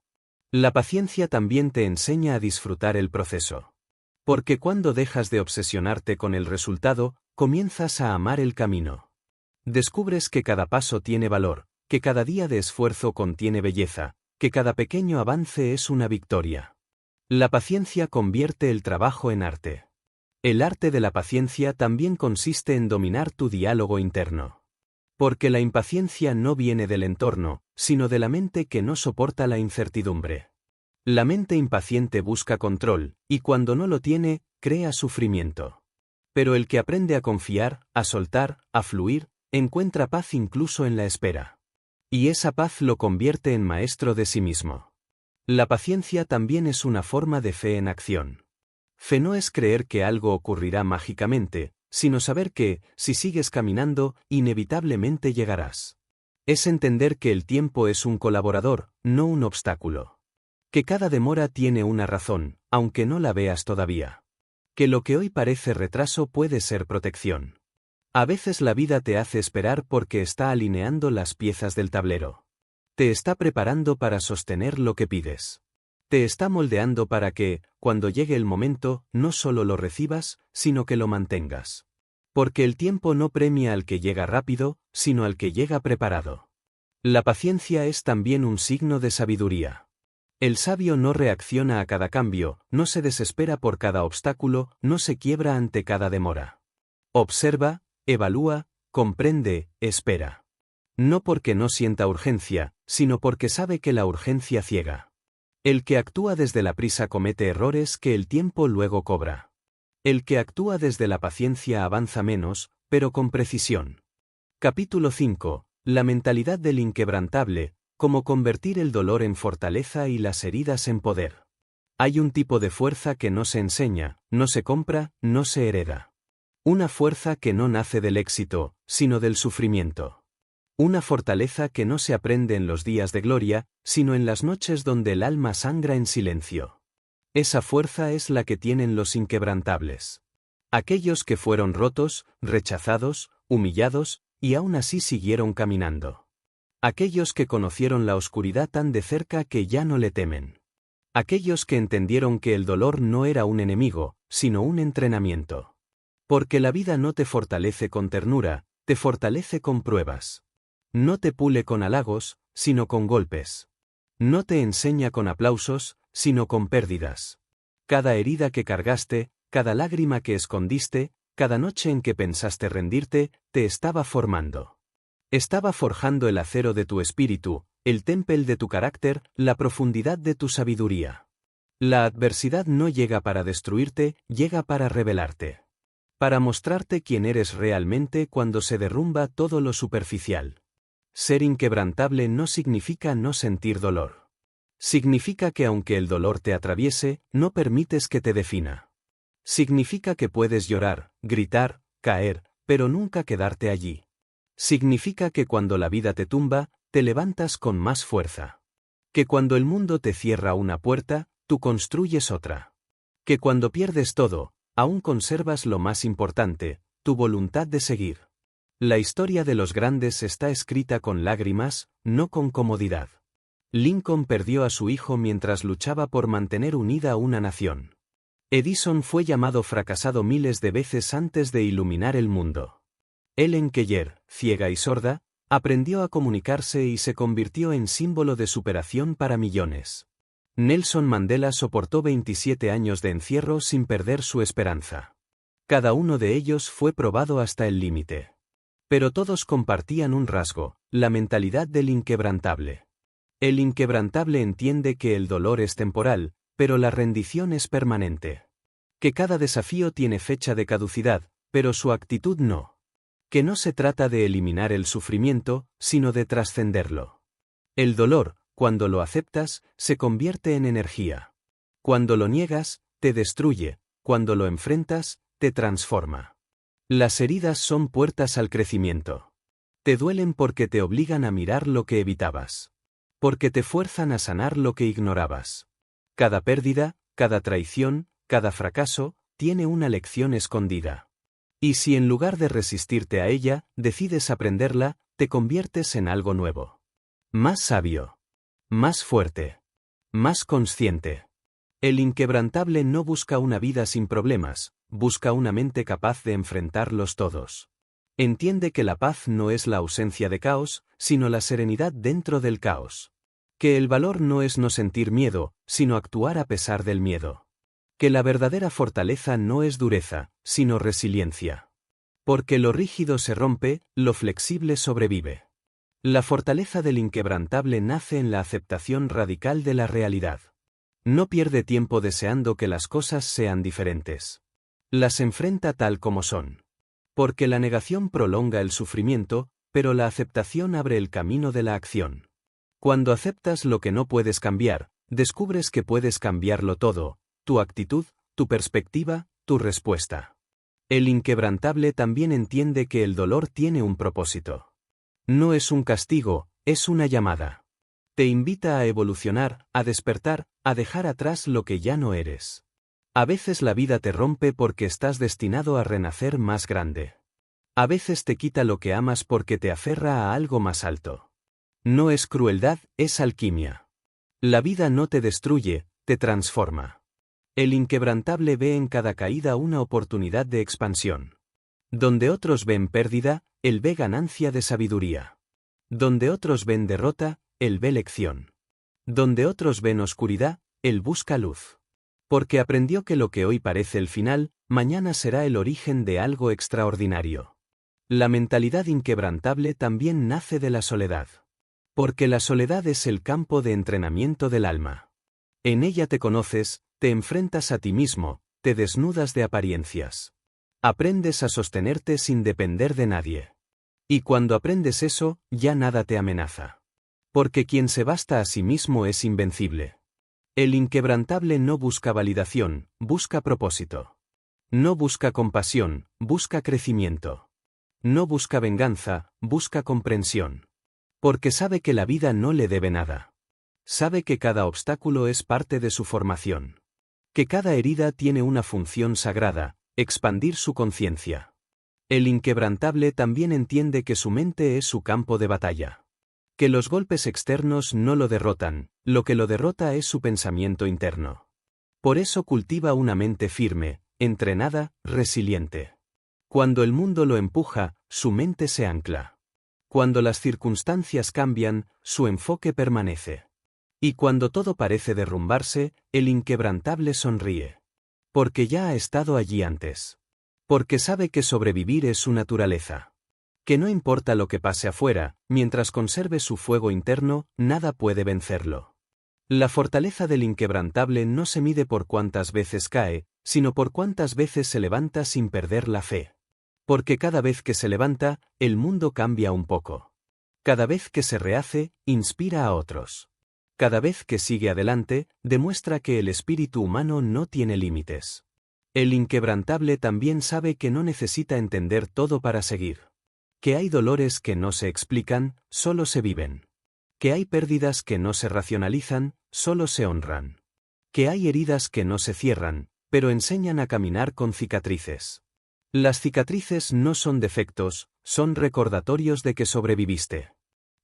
La paciencia también te enseña a disfrutar el proceso. Porque cuando dejas de obsesionarte con el resultado, comienzas a amar el camino. Descubres que cada paso tiene valor, que cada día de esfuerzo contiene belleza, que cada pequeño avance es una victoria. La paciencia convierte el trabajo en arte. El arte de la paciencia también consiste en dominar tu diálogo interno. Porque la impaciencia no viene del entorno, sino de la mente que no soporta la incertidumbre. La mente impaciente busca control, y cuando no lo tiene, crea sufrimiento. Pero el que aprende a confiar, a soltar, a fluir, encuentra paz incluso en la espera. Y esa paz lo convierte en maestro de sí mismo. La paciencia también es una forma de fe en acción. Fe no es creer que algo ocurrirá mágicamente, sino saber que, si sigues caminando, inevitablemente llegarás. Es entender que el tiempo es un colaborador, no un obstáculo. Que cada demora tiene una razón, aunque no la veas todavía. Que lo que hoy parece retraso puede ser protección. A veces la vida te hace esperar porque está alineando las piezas del tablero. Te está preparando para sostener lo que pides. Te está moldeando para que, cuando llegue el momento, no solo lo recibas, sino que lo mantengas. Porque el tiempo no premia al que llega rápido, sino al que llega preparado. La paciencia es también un signo de sabiduría. El sabio no reacciona a cada cambio, no se desespera por cada obstáculo, no se quiebra ante cada demora. Observa, evalúa, comprende, espera. No porque no sienta urgencia, sino porque sabe que la urgencia ciega. El que actúa desde la prisa comete errores que el tiempo luego cobra. El que actúa desde la paciencia avanza menos, pero con precisión. Capítulo 5. La mentalidad del inquebrantable, cómo convertir el dolor en fortaleza y las heridas en poder. Hay un tipo de fuerza que no se enseña, no se compra, no se hereda. Una fuerza que no nace del éxito, sino del sufrimiento. Una fortaleza que no se aprende en los días de gloria, sino en las noches donde el alma sangra en silencio. Esa fuerza es la que tienen los inquebrantables. Aquellos que fueron rotos, rechazados, humillados, y aún así siguieron caminando. Aquellos que conocieron la oscuridad tan de cerca que ya no le temen. Aquellos que entendieron que el dolor no era un enemigo, sino un entrenamiento. Porque la vida no te fortalece con ternura, te fortalece con pruebas. No te pule con halagos, sino con golpes. No te enseña con aplausos, sino con pérdidas. Cada herida que cargaste, cada lágrima que escondiste, cada noche en que pensaste rendirte, te estaba formando. Estaba forjando el acero de tu espíritu, el témpel de tu carácter, la profundidad de tu sabiduría. La adversidad no llega para destruirte, llega para revelarte. Para mostrarte quién eres realmente cuando se derrumba todo lo superficial. Ser inquebrantable no significa no sentir dolor. Significa que aunque el dolor te atraviese, no permites que te defina. Significa que puedes llorar, gritar, caer, pero nunca quedarte allí. Significa que cuando la vida te tumba, te levantas con más fuerza. Que cuando el mundo te cierra una puerta, tú construyes otra. Que cuando pierdes todo, aún conservas lo más importante, tu voluntad de seguir. La historia de los grandes está escrita con lágrimas, no con comodidad. Lincoln perdió a su hijo mientras luchaba por mantener unida a una nación. Edison fue llamado fracasado miles de veces antes de iluminar el mundo. Ellen Keller, ciega y sorda, aprendió a comunicarse y se convirtió en símbolo de superación para millones. Nelson Mandela soportó 27 años de encierro sin perder su esperanza. Cada uno de ellos fue probado hasta el límite. Pero todos compartían un rasgo, la mentalidad del inquebrantable. El inquebrantable entiende que el dolor es temporal, pero la rendición es permanente. Que cada desafío tiene fecha de caducidad, pero su actitud no. Que no se trata de eliminar el sufrimiento, sino de trascenderlo. El dolor, cuando lo aceptas, se convierte en energía. Cuando lo niegas, te destruye, cuando lo enfrentas, te transforma. Las heridas son puertas al crecimiento. Te duelen porque te obligan a mirar lo que evitabas. Porque te fuerzan a sanar lo que ignorabas. Cada pérdida, cada traición, cada fracaso, tiene una lección escondida. Y si en lugar de resistirte a ella, decides aprenderla, te conviertes en algo nuevo. Más sabio. Más fuerte. Más consciente. El inquebrantable no busca una vida sin problemas, busca una mente capaz de enfrentarlos todos. Entiende que la paz no es la ausencia de caos, sino la serenidad dentro del caos. Que el valor no es no sentir miedo, sino actuar a pesar del miedo. Que la verdadera fortaleza no es dureza, sino resiliencia. Porque lo rígido se rompe, lo flexible sobrevive. La fortaleza del inquebrantable nace en la aceptación radical de la realidad. No pierde tiempo deseando que las cosas sean diferentes. Las enfrenta tal como son. Porque la negación prolonga el sufrimiento, pero la aceptación abre el camino de la acción. Cuando aceptas lo que no puedes cambiar, descubres que puedes cambiarlo todo, tu actitud, tu perspectiva, tu respuesta. El inquebrantable también entiende que el dolor tiene un propósito. No es un castigo, es una llamada. Te invita a evolucionar, a despertar, a dejar atrás lo que ya no eres. A veces la vida te rompe porque estás destinado a renacer más grande. A veces te quita lo que amas porque te aferra a algo más alto. No es crueldad, es alquimia. La vida no te destruye, te transforma. El inquebrantable ve en cada caída una oportunidad de expansión. Donde otros ven pérdida, él ve ganancia de sabiduría. Donde otros ven derrota, él ve lección. Donde otros ven oscuridad, él busca luz. Porque aprendió que lo que hoy parece el final, mañana será el origen de algo extraordinario. La mentalidad inquebrantable también nace de la soledad. Porque la soledad es el campo de entrenamiento del alma. En ella te conoces, te enfrentas a ti mismo, te desnudas de apariencias. Aprendes a sostenerte sin depender de nadie. Y cuando aprendes eso, ya nada te amenaza. Porque quien se basta a sí mismo es invencible. El inquebrantable no busca validación, busca propósito. No busca compasión, busca crecimiento. No busca venganza, busca comprensión. Porque sabe que la vida no le debe nada. Sabe que cada obstáculo es parte de su formación. Que cada herida tiene una función sagrada, expandir su conciencia. El inquebrantable también entiende que su mente es su campo de batalla. Que los golpes externos no lo derrotan, lo que lo derrota es su pensamiento interno. Por eso cultiva una mente firme, entrenada, resiliente. Cuando el mundo lo empuja, su mente se ancla. Cuando las circunstancias cambian, su enfoque permanece. Y cuando todo parece derrumbarse, el inquebrantable sonríe. Porque ya ha estado allí antes. Porque sabe que sobrevivir es su naturaleza. Que no importa lo que pase afuera, mientras conserve su fuego interno, nada puede vencerlo. La fortaleza del inquebrantable no se mide por cuántas veces cae, sino por cuántas veces se levanta sin perder la fe. Porque cada vez que se levanta, el mundo cambia un poco. Cada vez que se rehace, inspira a otros. Cada vez que sigue adelante, demuestra que el espíritu humano no tiene límites. El inquebrantable también sabe que no necesita entender todo para seguir. Que hay dolores que no se explican, solo se viven. Que hay pérdidas que no se racionalizan, solo se honran. Que hay heridas que no se cierran, pero enseñan a caminar con cicatrices. Las cicatrices no son defectos, son recordatorios de que sobreviviste.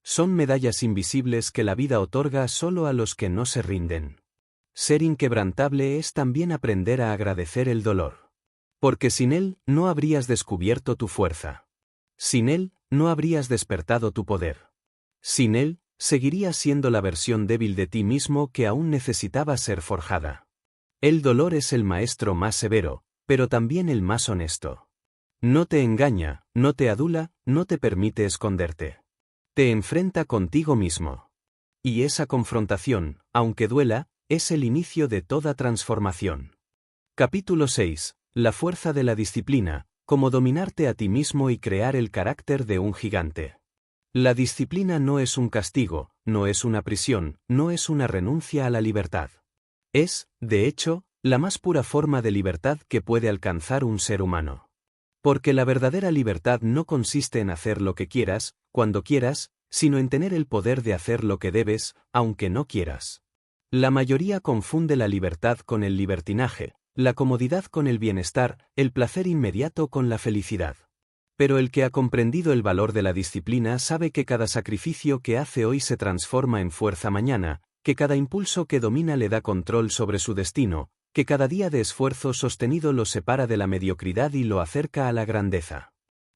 Son medallas invisibles que la vida otorga solo a los que no se rinden. Ser inquebrantable es también aprender a agradecer el dolor. Porque sin él no habrías descubierto tu fuerza. Sin él no habrías despertado tu poder. Sin él, seguirías siendo la versión débil de ti mismo que aún necesitaba ser forjada. El dolor es el maestro más severo, pero también el más honesto. No te engaña, no te adula, no te permite esconderte. Te enfrenta contigo mismo. Y esa confrontación, aunque duela, es el inicio de toda transformación. Capítulo 6. La fuerza de la disciplina, cómo dominarte a ti mismo y crear el carácter de un gigante. La disciplina no es un castigo, no es una prisión, no es una renuncia a la libertad. Es, de hecho, la más pura forma de libertad que puede alcanzar un ser humano. Porque la verdadera libertad no consiste en hacer lo que quieras, cuando quieras, sino en tener el poder de hacer lo que debes, aunque no quieras. La mayoría confunde la libertad con el libertinaje, la comodidad con el bienestar, el placer inmediato con la felicidad. Pero el que ha comprendido el valor de la disciplina sabe que cada sacrificio que hace hoy se transforma en fuerza mañana, que cada impulso que domina le da control sobre su destino, que cada día de esfuerzo sostenido lo separa de la mediocridad y lo acerca a la grandeza.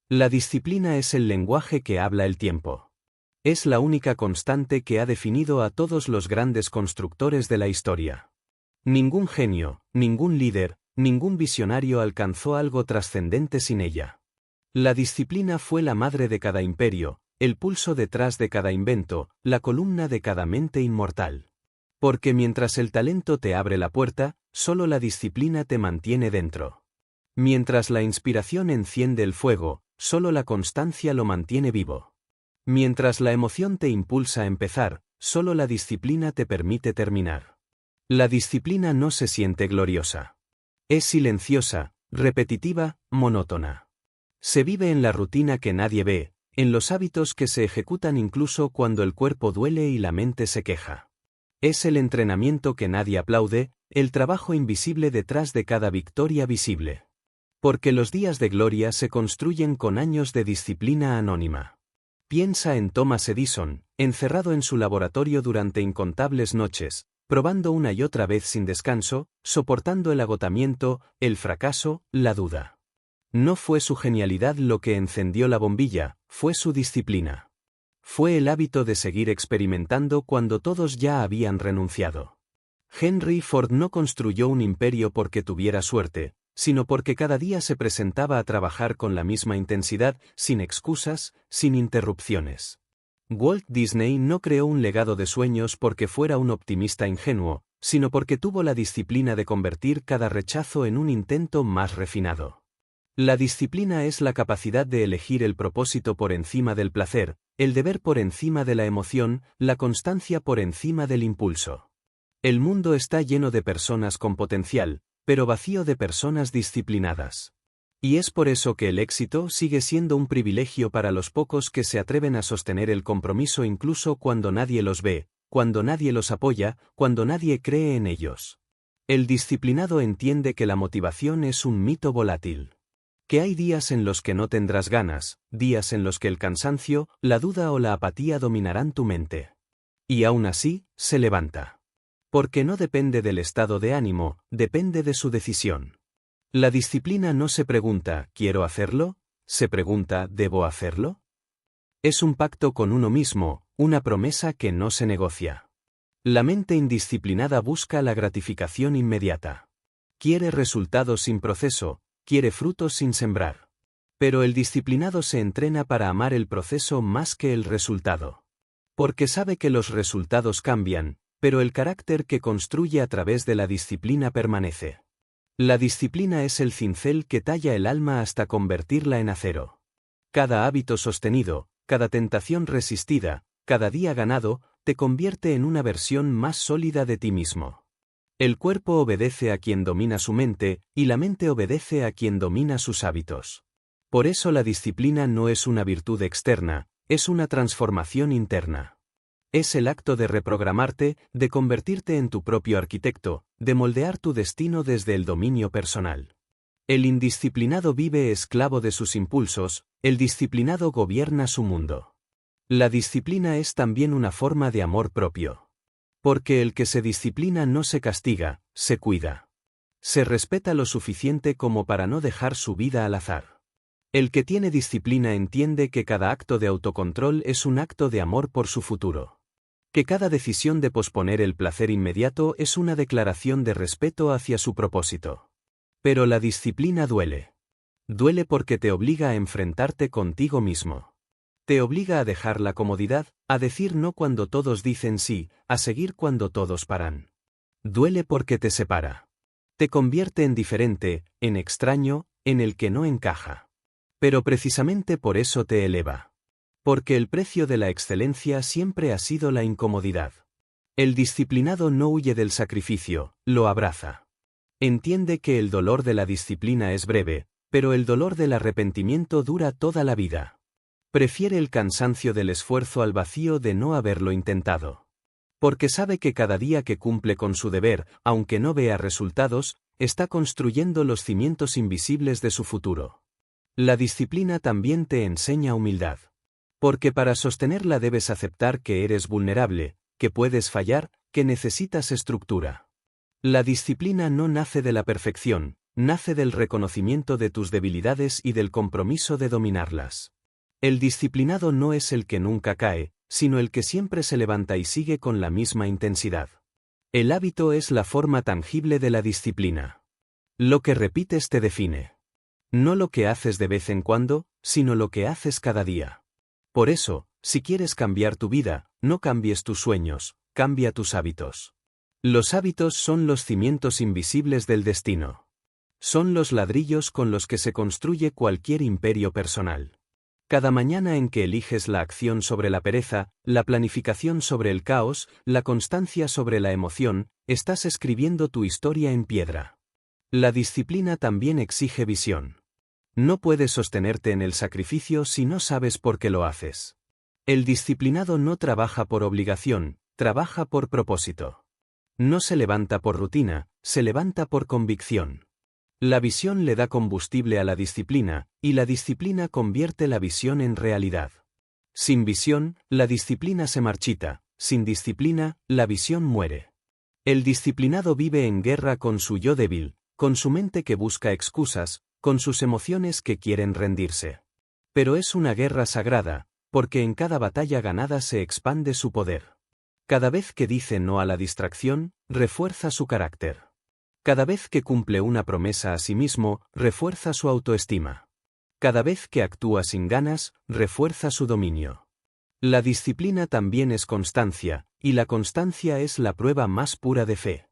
La disciplina es el lenguaje que habla el tiempo. Es la única constante que ha definido a todos los grandes constructores de la historia. Ningún genio, ningún líder, ningún visionario alcanzó algo trascendente sin ella. La disciplina fue la madre de cada imperio, el pulso detrás de cada invento, la columna de cada mente inmortal. Porque mientras el talento te abre la puerta, solo la disciplina te mantiene dentro. Mientras la inspiración enciende el fuego, solo la constancia lo mantiene vivo. Mientras la emoción te impulsa a empezar, solo la disciplina te permite terminar. La disciplina no se siente gloriosa. Es silenciosa, repetitiva, monótona. Se vive en la rutina que nadie ve, en los hábitos que se ejecutan incluso cuando el cuerpo duele y la mente se queja. Es el entrenamiento que nadie aplaude, el trabajo invisible detrás de cada victoria visible. Porque los días de gloria se construyen con años de disciplina anónima. Piensa en Thomas Edison, encerrado en su laboratorio durante incontables noches, probando una y otra vez sin descanso, soportando el agotamiento, el fracaso, la duda. No fue su genialidad lo que encendió la bombilla, fue su disciplina. Fue el hábito de seguir experimentando cuando todos ya habían renunciado. Henry Ford no construyó un imperio porque tuviera suerte, sino porque cada día se presentaba a trabajar con la misma intensidad, sin excusas, sin interrupciones. Walt Disney no creó un legado de sueños porque fuera un optimista ingenuo, sino porque tuvo la disciplina de convertir cada rechazo en un intento más refinado. La disciplina es la capacidad de elegir el propósito por encima del placer, el deber por encima de la emoción, la constancia por encima del impulso. El mundo está lleno de personas con potencial, pero vacío de personas disciplinadas. Y es por eso que el éxito sigue siendo un privilegio para los pocos que se atreven a sostener el compromiso incluso cuando nadie los ve, cuando nadie los apoya, cuando nadie cree en ellos. El disciplinado entiende que la motivación es un mito volátil. Que hay días en los que no tendrás ganas, días en los que el cansancio, la duda o la apatía dominarán tu mente. Y aún así, se levanta. Porque no depende del estado de ánimo, depende de su decisión. La disciplina no se pregunta, ¿quiero hacerlo? Se pregunta, ¿debo hacerlo? Es un pacto con uno mismo, una promesa que no se negocia. La mente indisciplinada busca la gratificación inmediata. Quiere resultados sin proceso, quiere frutos sin sembrar. Pero el disciplinado se entrena para amar el proceso más que el resultado. Porque sabe que los resultados cambian, pero el carácter que construye a través de la disciplina permanece. La disciplina es el cincel que talla el alma hasta convertirla en acero. Cada hábito sostenido, cada tentación resistida, cada día ganado, te convierte en una versión más sólida de ti mismo. El cuerpo obedece a quien domina su mente, y la mente obedece a quien domina sus hábitos. Por eso la disciplina no es una virtud externa, es una transformación interna. Es el acto de reprogramarte, de convertirte en tu propio arquitecto, de moldear tu destino desde el dominio personal. El indisciplinado vive esclavo de sus impulsos, el disciplinado gobierna su mundo. La disciplina es también una forma de amor propio. Porque el que se disciplina no se castiga, se cuida. Se respeta lo suficiente como para no dejar su vida al azar. El que tiene disciplina entiende que cada acto de autocontrol es un acto de amor por su futuro. Que cada decisión de posponer el placer inmediato es una declaración de respeto hacia su propósito. Pero la disciplina duele. Duele porque te obliga a enfrentarte contigo mismo. Te obliga a dejar la comodidad, a decir no cuando todos dicen sí, a seguir cuando todos paran. Duele porque te separa. Te convierte en diferente, en extraño, en el que no encaja. Pero precisamente por eso te eleva. Porque el precio de la excelencia siempre ha sido la incomodidad. El disciplinado no huye del sacrificio, lo abraza. Entiende que el dolor de la disciplina es breve, pero el dolor del arrepentimiento dura toda la vida. Prefiere el cansancio del esfuerzo al vacío de no haberlo intentado. Porque sabe que cada día que cumple con su deber, aunque no vea resultados, está construyendo los cimientos invisibles de su futuro. La disciplina también te enseña humildad. Porque para sostenerla debes aceptar que eres vulnerable, que puedes fallar, que necesitas estructura. La disciplina no nace de la perfección, nace del reconocimiento de tus debilidades y del compromiso de dominarlas. El disciplinado no es el que nunca cae, sino el que siempre se levanta y sigue con la misma intensidad. El hábito es la forma tangible de la disciplina. Lo que repites te define. No lo que haces de vez en cuando, sino lo que haces cada día. Por eso, si quieres cambiar tu vida, no cambies tus sueños, cambia tus hábitos. Los hábitos son los cimientos invisibles del destino. Son los ladrillos con los que se construye cualquier imperio personal. Cada mañana en que eliges la acción sobre la pereza, la planificación sobre el caos, la constancia sobre la emoción, estás escribiendo tu historia en piedra. La disciplina también exige visión. No puedes sostenerte en el sacrificio si no sabes por qué lo haces. El disciplinado no trabaja por obligación, trabaja por propósito. No se levanta por rutina, se levanta por convicción. La visión le da combustible a la disciplina, y la disciplina convierte la visión en realidad. Sin visión, la disciplina se marchita, sin disciplina, la visión muere. El disciplinado vive en guerra con su yo débil, con su mente que busca excusas, con sus emociones que quieren rendirse. Pero es una guerra sagrada, porque en cada batalla ganada se expande su poder. Cada vez que dice no a la distracción, refuerza su carácter. Cada vez que cumple una promesa a sí mismo, refuerza su autoestima. Cada vez que actúa sin ganas, refuerza su dominio. La disciplina también es constancia, y la constancia es la prueba más pura de fe.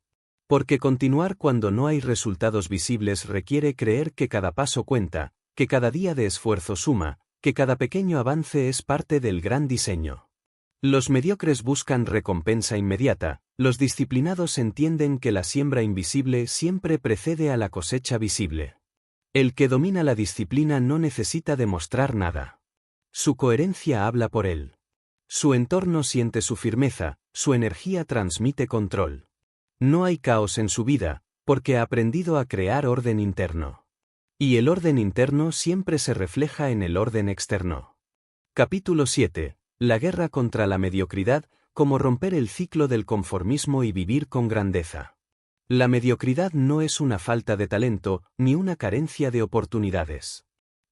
Porque continuar cuando no hay resultados visibles requiere creer que cada paso cuenta, que cada día de esfuerzo suma, que cada pequeño avance es parte del gran diseño. Los mediocres buscan recompensa inmediata, los disciplinados entienden que la siembra invisible siempre precede a la cosecha visible. El que domina la disciplina no necesita demostrar nada. Su coherencia habla por él. Su entorno siente su firmeza, su energía transmite control. No hay caos en su vida, porque ha aprendido a crear orden interno. Y el orden interno siempre se refleja en el orden externo. Capítulo 7. La guerra contra la mediocridad, cómo romper el ciclo del conformismo y vivir con grandeza. La mediocridad no es una falta de talento, ni una carencia de oportunidades.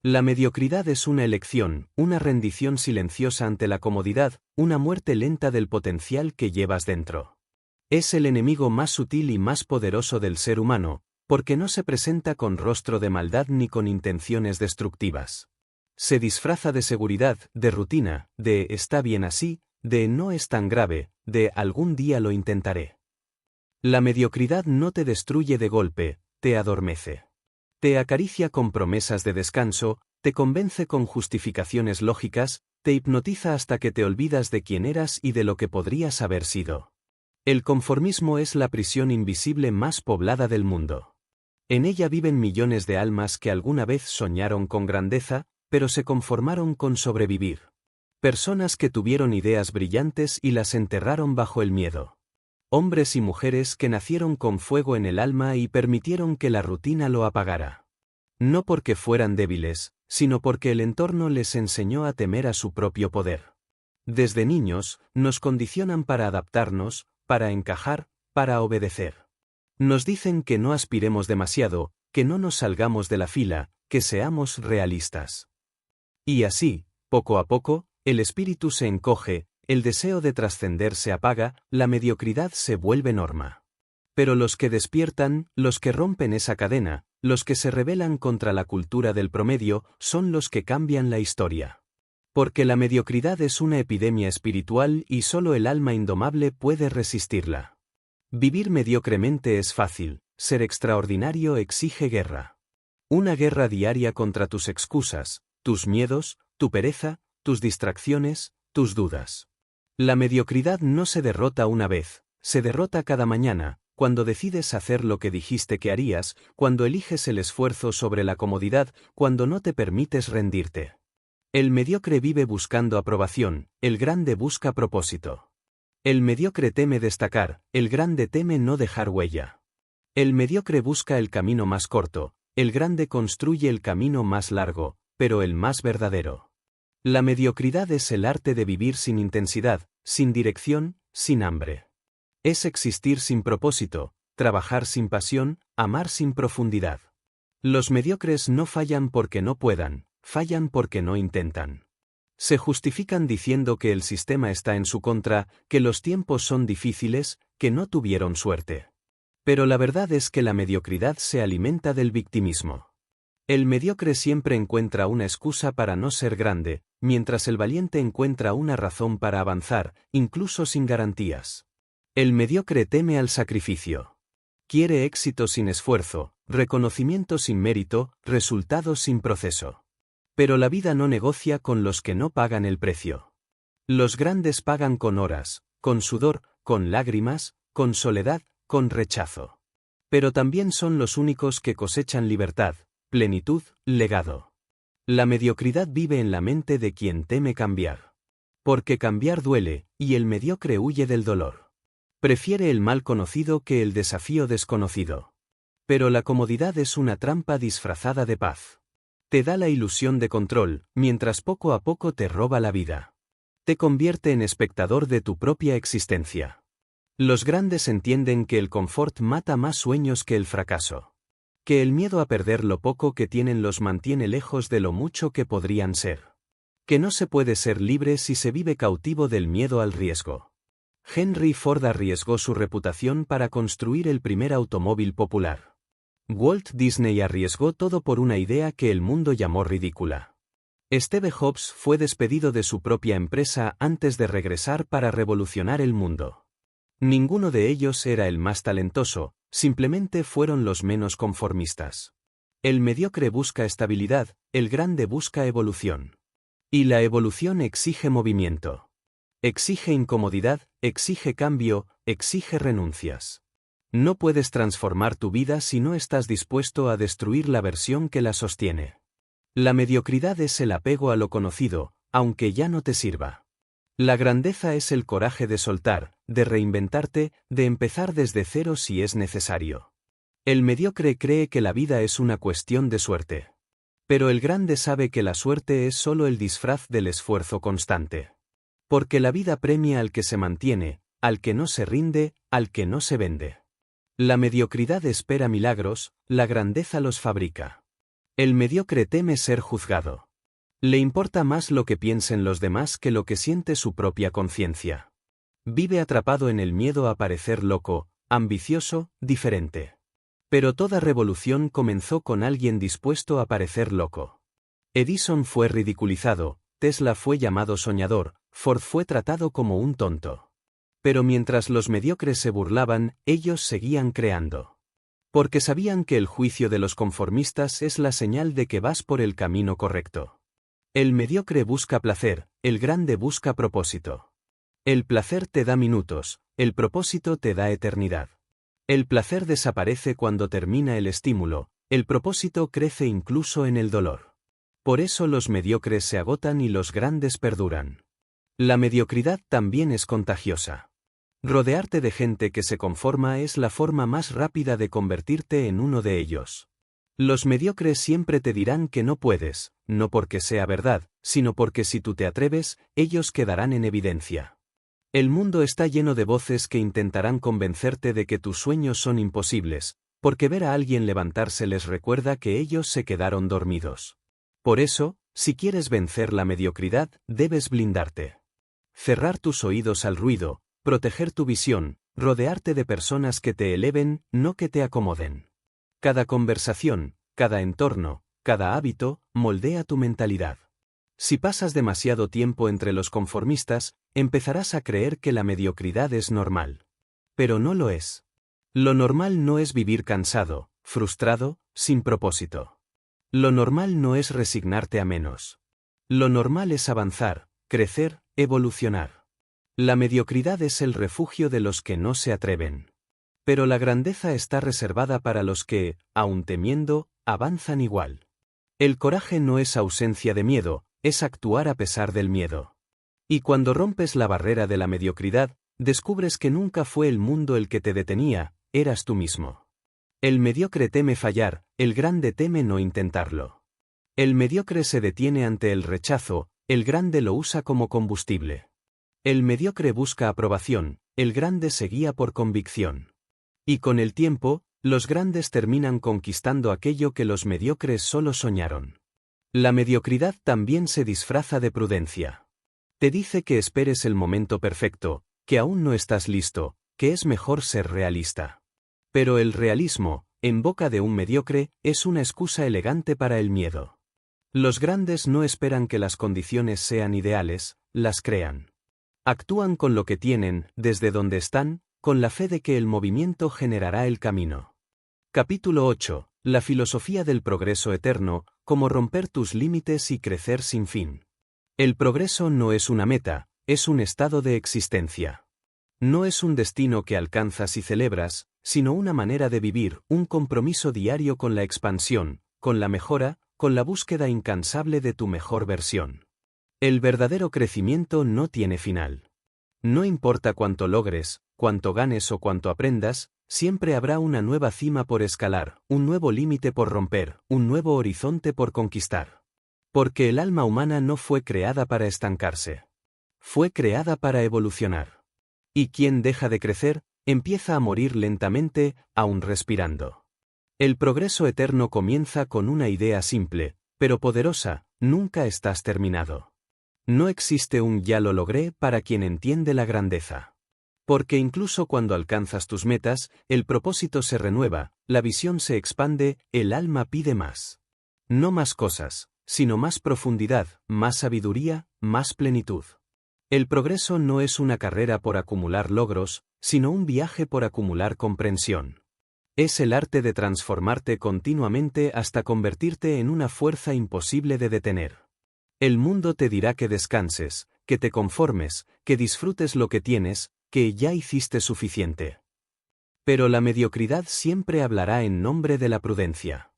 La mediocridad es una elección, una rendición silenciosa ante la comodidad, una muerte lenta del potencial que llevas dentro. Es el enemigo más sutil y más poderoso del ser humano, porque no se presenta con rostro de maldad ni con intenciones destructivas. Se disfraza de seguridad, de rutina, de está bien así, de no es tan grave, de algún día lo intentaré. La mediocridad no te destruye de golpe, te adormece. Te acaricia con promesas de descanso, te convence con justificaciones lógicas, te hipnotiza hasta que te olvidas de quién eras y de lo que podrías haber sido. El conformismo es la prisión invisible más poblada del mundo. En ella viven millones de almas que alguna vez soñaron con grandeza, pero se conformaron con sobrevivir. Personas que tuvieron ideas brillantes y las enterraron bajo el miedo. Hombres y mujeres que nacieron con fuego en el alma y permitieron que la rutina lo apagara. No porque fueran débiles, sino porque el entorno les enseñó a temer a su propio poder. Desde niños, nos condicionan para adaptarnos, para encajar, para obedecer. Nos dicen que no aspiremos demasiado, que no nos salgamos de la fila, que seamos realistas. Y así, poco a poco, el espíritu se encoge, el deseo de trascender se apaga, la mediocridad se vuelve norma. Pero los que despiertan, los que rompen esa cadena, los que se rebelan contra la cultura del promedio, son los que cambian la historia. Porque la mediocridad es una epidemia espiritual y solo el alma indomable puede resistirla. Vivir mediocremente es fácil, ser extraordinario exige guerra. Una guerra diaria contra tus excusas, tus miedos, tu pereza, tus distracciones, tus dudas. La mediocridad no se derrota una vez, se derrota cada mañana, cuando decides hacer lo que dijiste que harías, cuando eliges el esfuerzo sobre la comodidad, cuando no te permites rendirte. El mediocre vive buscando aprobación, el grande busca propósito. El mediocre teme destacar, el grande teme no dejar huella. El mediocre busca el camino más corto, el grande construye el camino más largo, pero el más verdadero. La mediocridad es el arte de vivir sin intensidad, sin dirección, sin hambre. Es existir sin propósito, trabajar sin pasión, amar sin profundidad. Los mediocres no fallan porque no puedan, fallan porque no intentan. Se justifican diciendo que el sistema está en su contra, que los tiempos son difíciles, que no tuvieron suerte. Pero la verdad es que la mediocridad se alimenta del victimismo. El mediocre siempre encuentra una excusa para no ser grande, mientras el valiente encuentra una razón para avanzar, incluso sin garantías. El mediocre teme al sacrificio. Quiere éxito sin esfuerzo, reconocimiento sin mérito, resultados sin proceso. Pero la vida no negocia con los que no pagan el precio. Los grandes pagan con horas, con sudor, con lágrimas, con soledad, con rechazo. Pero también son los únicos que cosechan libertad, plenitud, legado. La mediocridad vive en la mente de quien teme cambiar. Porque cambiar duele, y el mediocre huye del dolor. Prefiere el mal conocido que el desafío desconocido. Pero la comodidad es una trampa disfrazada de paz. Te da la ilusión de control, mientras poco a poco te roba la vida. Te convierte en espectador de tu propia existencia. Los grandes entienden que el confort mata más sueños que el fracaso. Que el miedo a perder lo poco que tienen los mantiene lejos de lo mucho que podrían ser. Que no se puede ser libre si se vive cautivo del miedo al riesgo. Henry Ford arriesgó su reputación para construir el primer automóvil popular. Walt Disney arriesgó todo por una idea que el mundo llamó ridícula. Steve Jobs fue despedido de su propia empresa antes de regresar para revolucionar el mundo. Ninguno de ellos era el más talentoso, simplemente fueron los menos conformistas. El mediocre busca estabilidad, el grande busca evolución. Y la evolución exige movimiento. Exige incomodidad, exige cambio, exige renuncias. No puedes transformar tu vida si no estás dispuesto a destruir la versión que la sostiene. La mediocridad es el apego a lo conocido, aunque ya no te sirva. La grandeza es el coraje de soltar, de reinventarte, de empezar desde cero si es necesario. El mediocre cree que la vida es una cuestión de suerte. Pero el grande sabe que la suerte es solo el disfraz del esfuerzo constante. Porque la vida premia al que se mantiene, al que no se rinde, al que no se vende. La mediocridad espera milagros, la grandeza los fabrica. El mediocre teme ser juzgado. Le importa más lo que piensen los demás que lo que siente su propia conciencia. Vive atrapado en el miedo a parecer loco, ambicioso, diferente. Pero toda revolución comenzó con alguien dispuesto a parecer loco. Edison fue ridiculizado, Tesla fue llamado soñador, Ford fue tratado como un tonto. Pero mientras los mediocres se burlaban, ellos seguían creando. Porque sabían que el juicio de los conformistas es la señal de que vas por el camino correcto. El mediocre busca placer, el grande busca propósito. El placer te da minutos, el propósito te da eternidad. El placer desaparece cuando termina el estímulo, el propósito crece incluso en el dolor. Por eso los mediocres se agotan y los grandes perduran. La mediocridad también es contagiosa. Rodearte de gente que se conforma es la forma más rápida de convertirte en uno de ellos. Los mediocres siempre te dirán que no puedes, no porque sea verdad, sino porque si tú te atreves, ellos quedarán en evidencia. El mundo está lleno de voces que intentarán convencerte de que tus sueños son imposibles, porque ver a alguien levantarse les recuerda que ellos se quedaron dormidos. Por eso, si quieres vencer la mediocridad, debes blindarte. Cerrar tus oídos al ruido, proteger tu visión, rodearte de personas que te eleven, no que te acomoden. Cada conversación, cada entorno, cada hábito, moldea tu mentalidad. Si pasas demasiado tiempo entre los conformistas, empezarás a creer que la mediocridad es normal. Pero no lo es. Lo normal no es vivir cansado, frustrado, sin propósito. Lo normal no es resignarte a menos. Lo normal es avanzar, crecer, evolucionar. La mediocridad es el refugio de los que no se atreven. Pero la grandeza está reservada para los que, aun temiendo, avanzan igual. El coraje no es ausencia de miedo, es actuar a pesar del miedo. Y cuando rompes la barrera de la mediocridad, descubres que nunca fue el mundo el que te detenía, eras tú mismo. El mediocre teme fallar, el grande teme no intentarlo. El mediocre se detiene ante el rechazo, el grande lo usa como combustible. El mediocre busca aprobación, el grande se guía por convicción. Y con el tiempo, los grandes terminan conquistando aquello que los mediocres solo soñaron. La mediocridad también se disfraza de prudencia. Te dice que esperes el momento perfecto, que aún no estás listo, que es mejor ser realista. Pero el realismo, en boca de un mediocre, es una excusa elegante para el miedo. Los grandes no esperan que las condiciones sean ideales, las crean. Actúan con lo que tienen, desde donde están, con la fe de que el movimiento generará el camino. Capítulo 8. La filosofía del progreso eterno, cómo romper tus límites y crecer sin fin. El progreso no es una meta, es un estado de existencia. No es un destino que alcanzas y celebras, sino una manera de vivir, un compromiso diario con la expansión, con la mejora, con la búsqueda incansable de tu mejor versión. El verdadero crecimiento no tiene final. No importa cuánto logres, cuánto ganes o cuánto aprendas, siempre habrá una nueva cima por escalar, un nuevo límite por romper, un nuevo horizonte por conquistar. Porque el alma humana no fue creada para estancarse. Fue creada para evolucionar. Y quien deja de crecer, empieza a morir lentamente, aún respirando. El progreso eterno comienza con una idea simple, pero poderosa: nunca estás terminado. No existe un ya lo logré para quien entiende la grandeza. Porque incluso cuando alcanzas tus metas, el propósito se renueva, la visión se expande, el alma pide más. No más cosas, sino más profundidad, más sabiduría, más plenitud. El progreso no es una carrera por acumular logros, sino un viaje por acumular comprensión. Es el arte de transformarte continuamente hasta convertirte en una fuerza imposible de detener. El mundo te dirá que descanses, que te conformes, que disfrutes lo que tienes, que ya hiciste suficiente. Pero la mediocridad siempre hablará en nombre de la prudencia.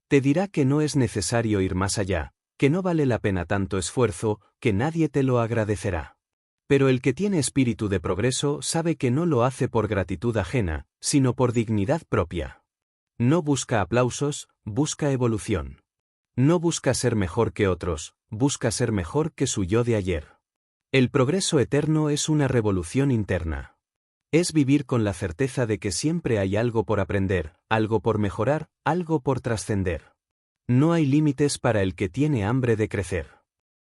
Te dirá que no es necesario ir más allá, que no vale la pena tanto esfuerzo, que nadie te lo agradecerá. Pero el que tiene espíritu de progreso sabe que no lo hace por gratitud ajena, sino por dignidad propia. No busca aplausos, busca evolución. No busca ser mejor que otros, busca ser mejor que su yo de ayer. El progreso eterno es una revolución interna. Es vivir con la certeza de que siempre hay algo por aprender, algo por mejorar, algo por trascender. No hay límites para el que tiene hambre de crecer.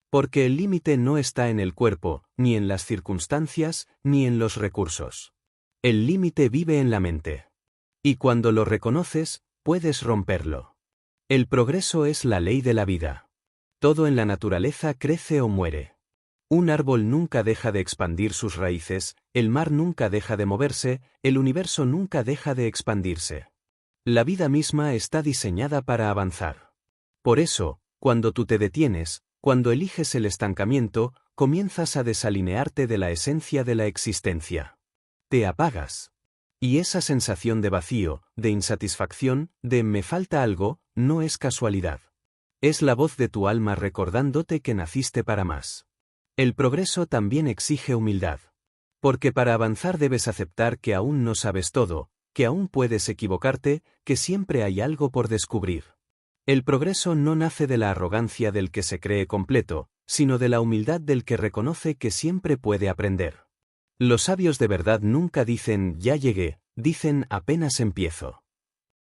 Porque el límite no está en el cuerpo, ni en las circunstancias, ni en los recursos. El límite vive en la mente. Y cuando lo reconoces, puedes romperlo. El progreso es la ley de la vida. Todo en la naturaleza crece o muere. Un árbol nunca deja de expandir sus raíces, el mar nunca deja de moverse, el universo nunca deja de expandirse. La vida misma está diseñada para avanzar. Por eso, cuando tú te detienes, cuando eliges el estancamiento, comienzas a desalinearte de la esencia de la existencia. te apagas. Y esa sensación de vacío, de insatisfacción, de me falta algo, no es casualidad. Es la voz de tu alma recordándote que naciste para más. El progreso también exige humildad. Porque para avanzar debes aceptar que aún no sabes todo, que aún puedes equivocarte, que siempre hay algo por descubrir. El progreso no nace de la arrogancia del que se cree completo, sino de la humildad del que reconoce que siempre puede aprender. Los sabios de verdad nunca dicen ya llegué, dicen apenas empiezo.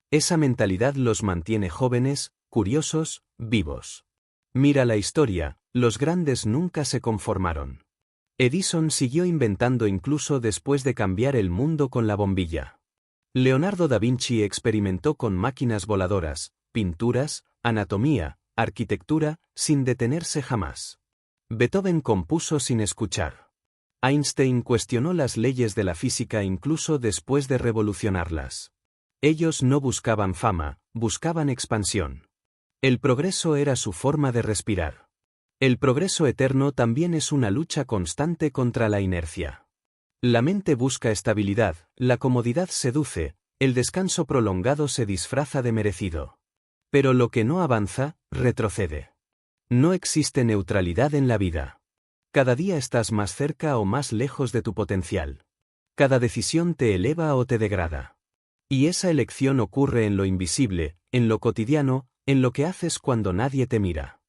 Esa mentalidad los mantiene jóvenes, curiosos, vivos. Mira la historia, los grandes nunca se conformaron. Edison siguió inventando incluso después de cambiar el mundo con la bombilla. Leonardo da Vinci experimentó con máquinas voladoras, pinturas, anatomía, arquitectura, sin detenerse jamás. Beethoven compuso sin escuchar. Einstein cuestionó las leyes de la física incluso después de revolucionarlas. Ellos no buscaban fama, buscaban expansión. El progreso era su forma de respirar. El progreso eterno también es una lucha constante contra la inercia. La mente busca estabilidad, la comodidad seduce, el descanso prolongado se disfraza de merecido. Pero lo que no avanza, retrocede. No existe neutralidad en la vida. Cada día estás más cerca o más lejos de tu potencial. Cada decisión te eleva o te degrada. Y esa elección ocurre en lo invisible, en lo cotidiano, en lo que haces cuando nadie te mira.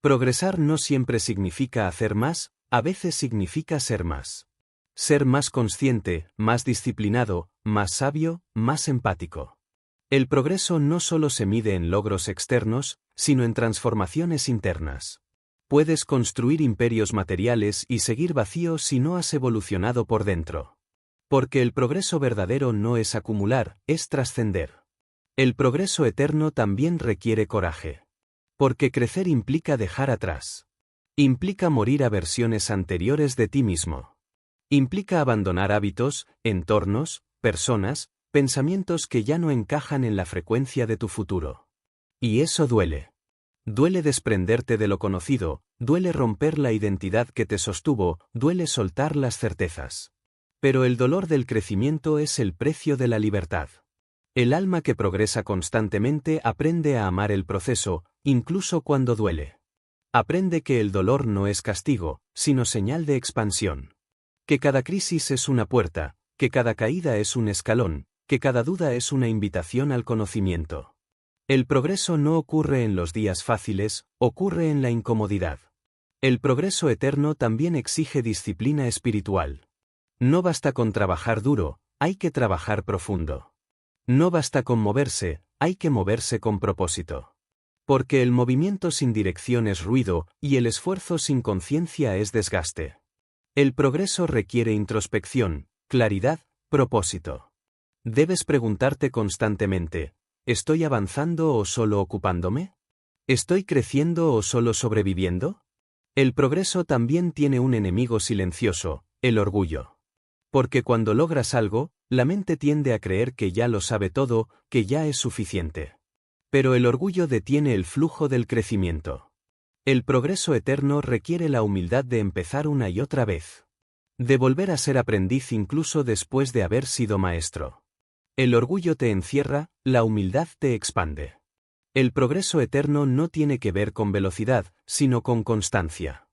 Progresar no siempre significa hacer más, a veces significa ser más. Ser más consciente, más disciplinado, más sabio, más empático. El progreso no solo se mide en logros externos, sino en transformaciones internas. Puedes construir imperios materiales y seguir vacío si no has evolucionado por dentro. Porque el progreso verdadero no es acumular, es trascender. El progreso eterno también requiere coraje. Porque crecer implica dejar atrás. Implica morir a versiones anteriores de ti mismo. Implica abandonar hábitos, entornos, personas, pensamientos que ya no encajan en la frecuencia de tu futuro. Y eso duele. Duele desprenderte de lo conocido, duele romper la identidad que te sostuvo, duele soltar las certezas. Pero el dolor del crecimiento es el precio de la libertad. El alma que progresa constantemente aprende a amar el proceso, incluso cuando duele. Aprende que el dolor no es castigo, sino señal de expansión. Que cada crisis es una puerta, que cada caída es un escalón, que cada duda es una invitación al conocimiento. El progreso no ocurre en los días fáciles, ocurre en la incomodidad. El progreso eterno también exige disciplina espiritual. No basta con trabajar duro, hay que trabajar profundo. No basta con moverse, hay que moverse con propósito. Porque el movimiento sin dirección es ruido, y el esfuerzo sin conciencia es desgaste. El progreso requiere introspección, claridad, propósito. Debes preguntarte constantemente, ¿estoy avanzando o solo ocupándome? ¿Estoy creciendo o solo sobreviviendo? El progreso también tiene un enemigo silencioso, el orgullo. Porque cuando logras algo, la mente tiende a creer que ya lo sabe todo, que ya es suficiente. Pero el orgullo detiene el flujo del crecimiento. El progreso eterno requiere la humildad de empezar una y otra vez. De volver a ser aprendiz incluso después de haber sido maestro. El orgullo te encierra, la humildad te expande. El progreso eterno no tiene que ver con velocidad, sino con constancia.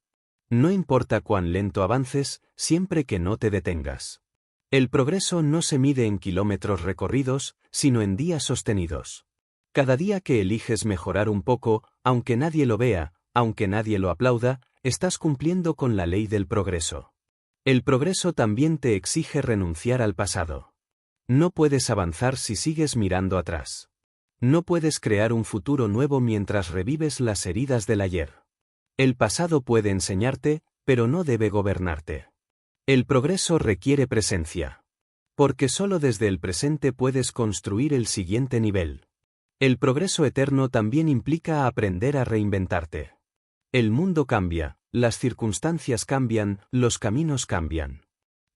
No importa cuán lento avances, siempre que no te detengas. El progreso no se mide en kilómetros recorridos, sino en días sostenidos. Cada día que eliges mejorar un poco, aunque nadie lo vea, aunque nadie lo aplauda, estás cumpliendo con la ley del progreso. El progreso también te exige renunciar al pasado. No puedes avanzar si sigues mirando atrás. No puedes crear un futuro nuevo mientras revives las heridas del ayer. El pasado puede enseñarte, pero no debe gobernarte. El progreso requiere presencia. Porque solo desde el presente puedes construir el siguiente nivel. El progreso eterno también implica aprender a reinventarte. El mundo cambia, las circunstancias cambian, los caminos cambian.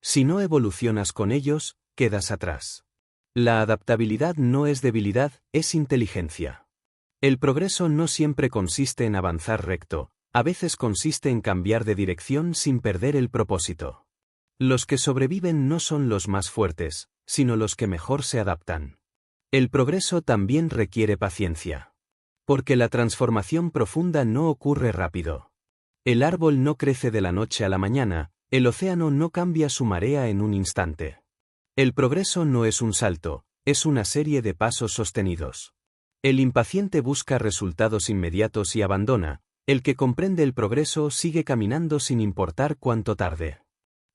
Si no evolucionas con ellos, quedas atrás. La adaptabilidad no es debilidad, es inteligencia. El progreso no siempre consiste en avanzar recto, a veces consiste en cambiar de dirección sin perder el propósito. Los que sobreviven no son los más fuertes, sino los que mejor se adaptan. El progreso también requiere paciencia. Porque la transformación profunda no ocurre rápido. El árbol no crece de la noche a la mañana, el océano no cambia su marea en un instante. El progreso no es un salto, es una serie de pasos sostenidos. El impaciente busca resultados inmediatos y abandona, el que comprende el progreso sigue caminando sin importar cuánto tarde.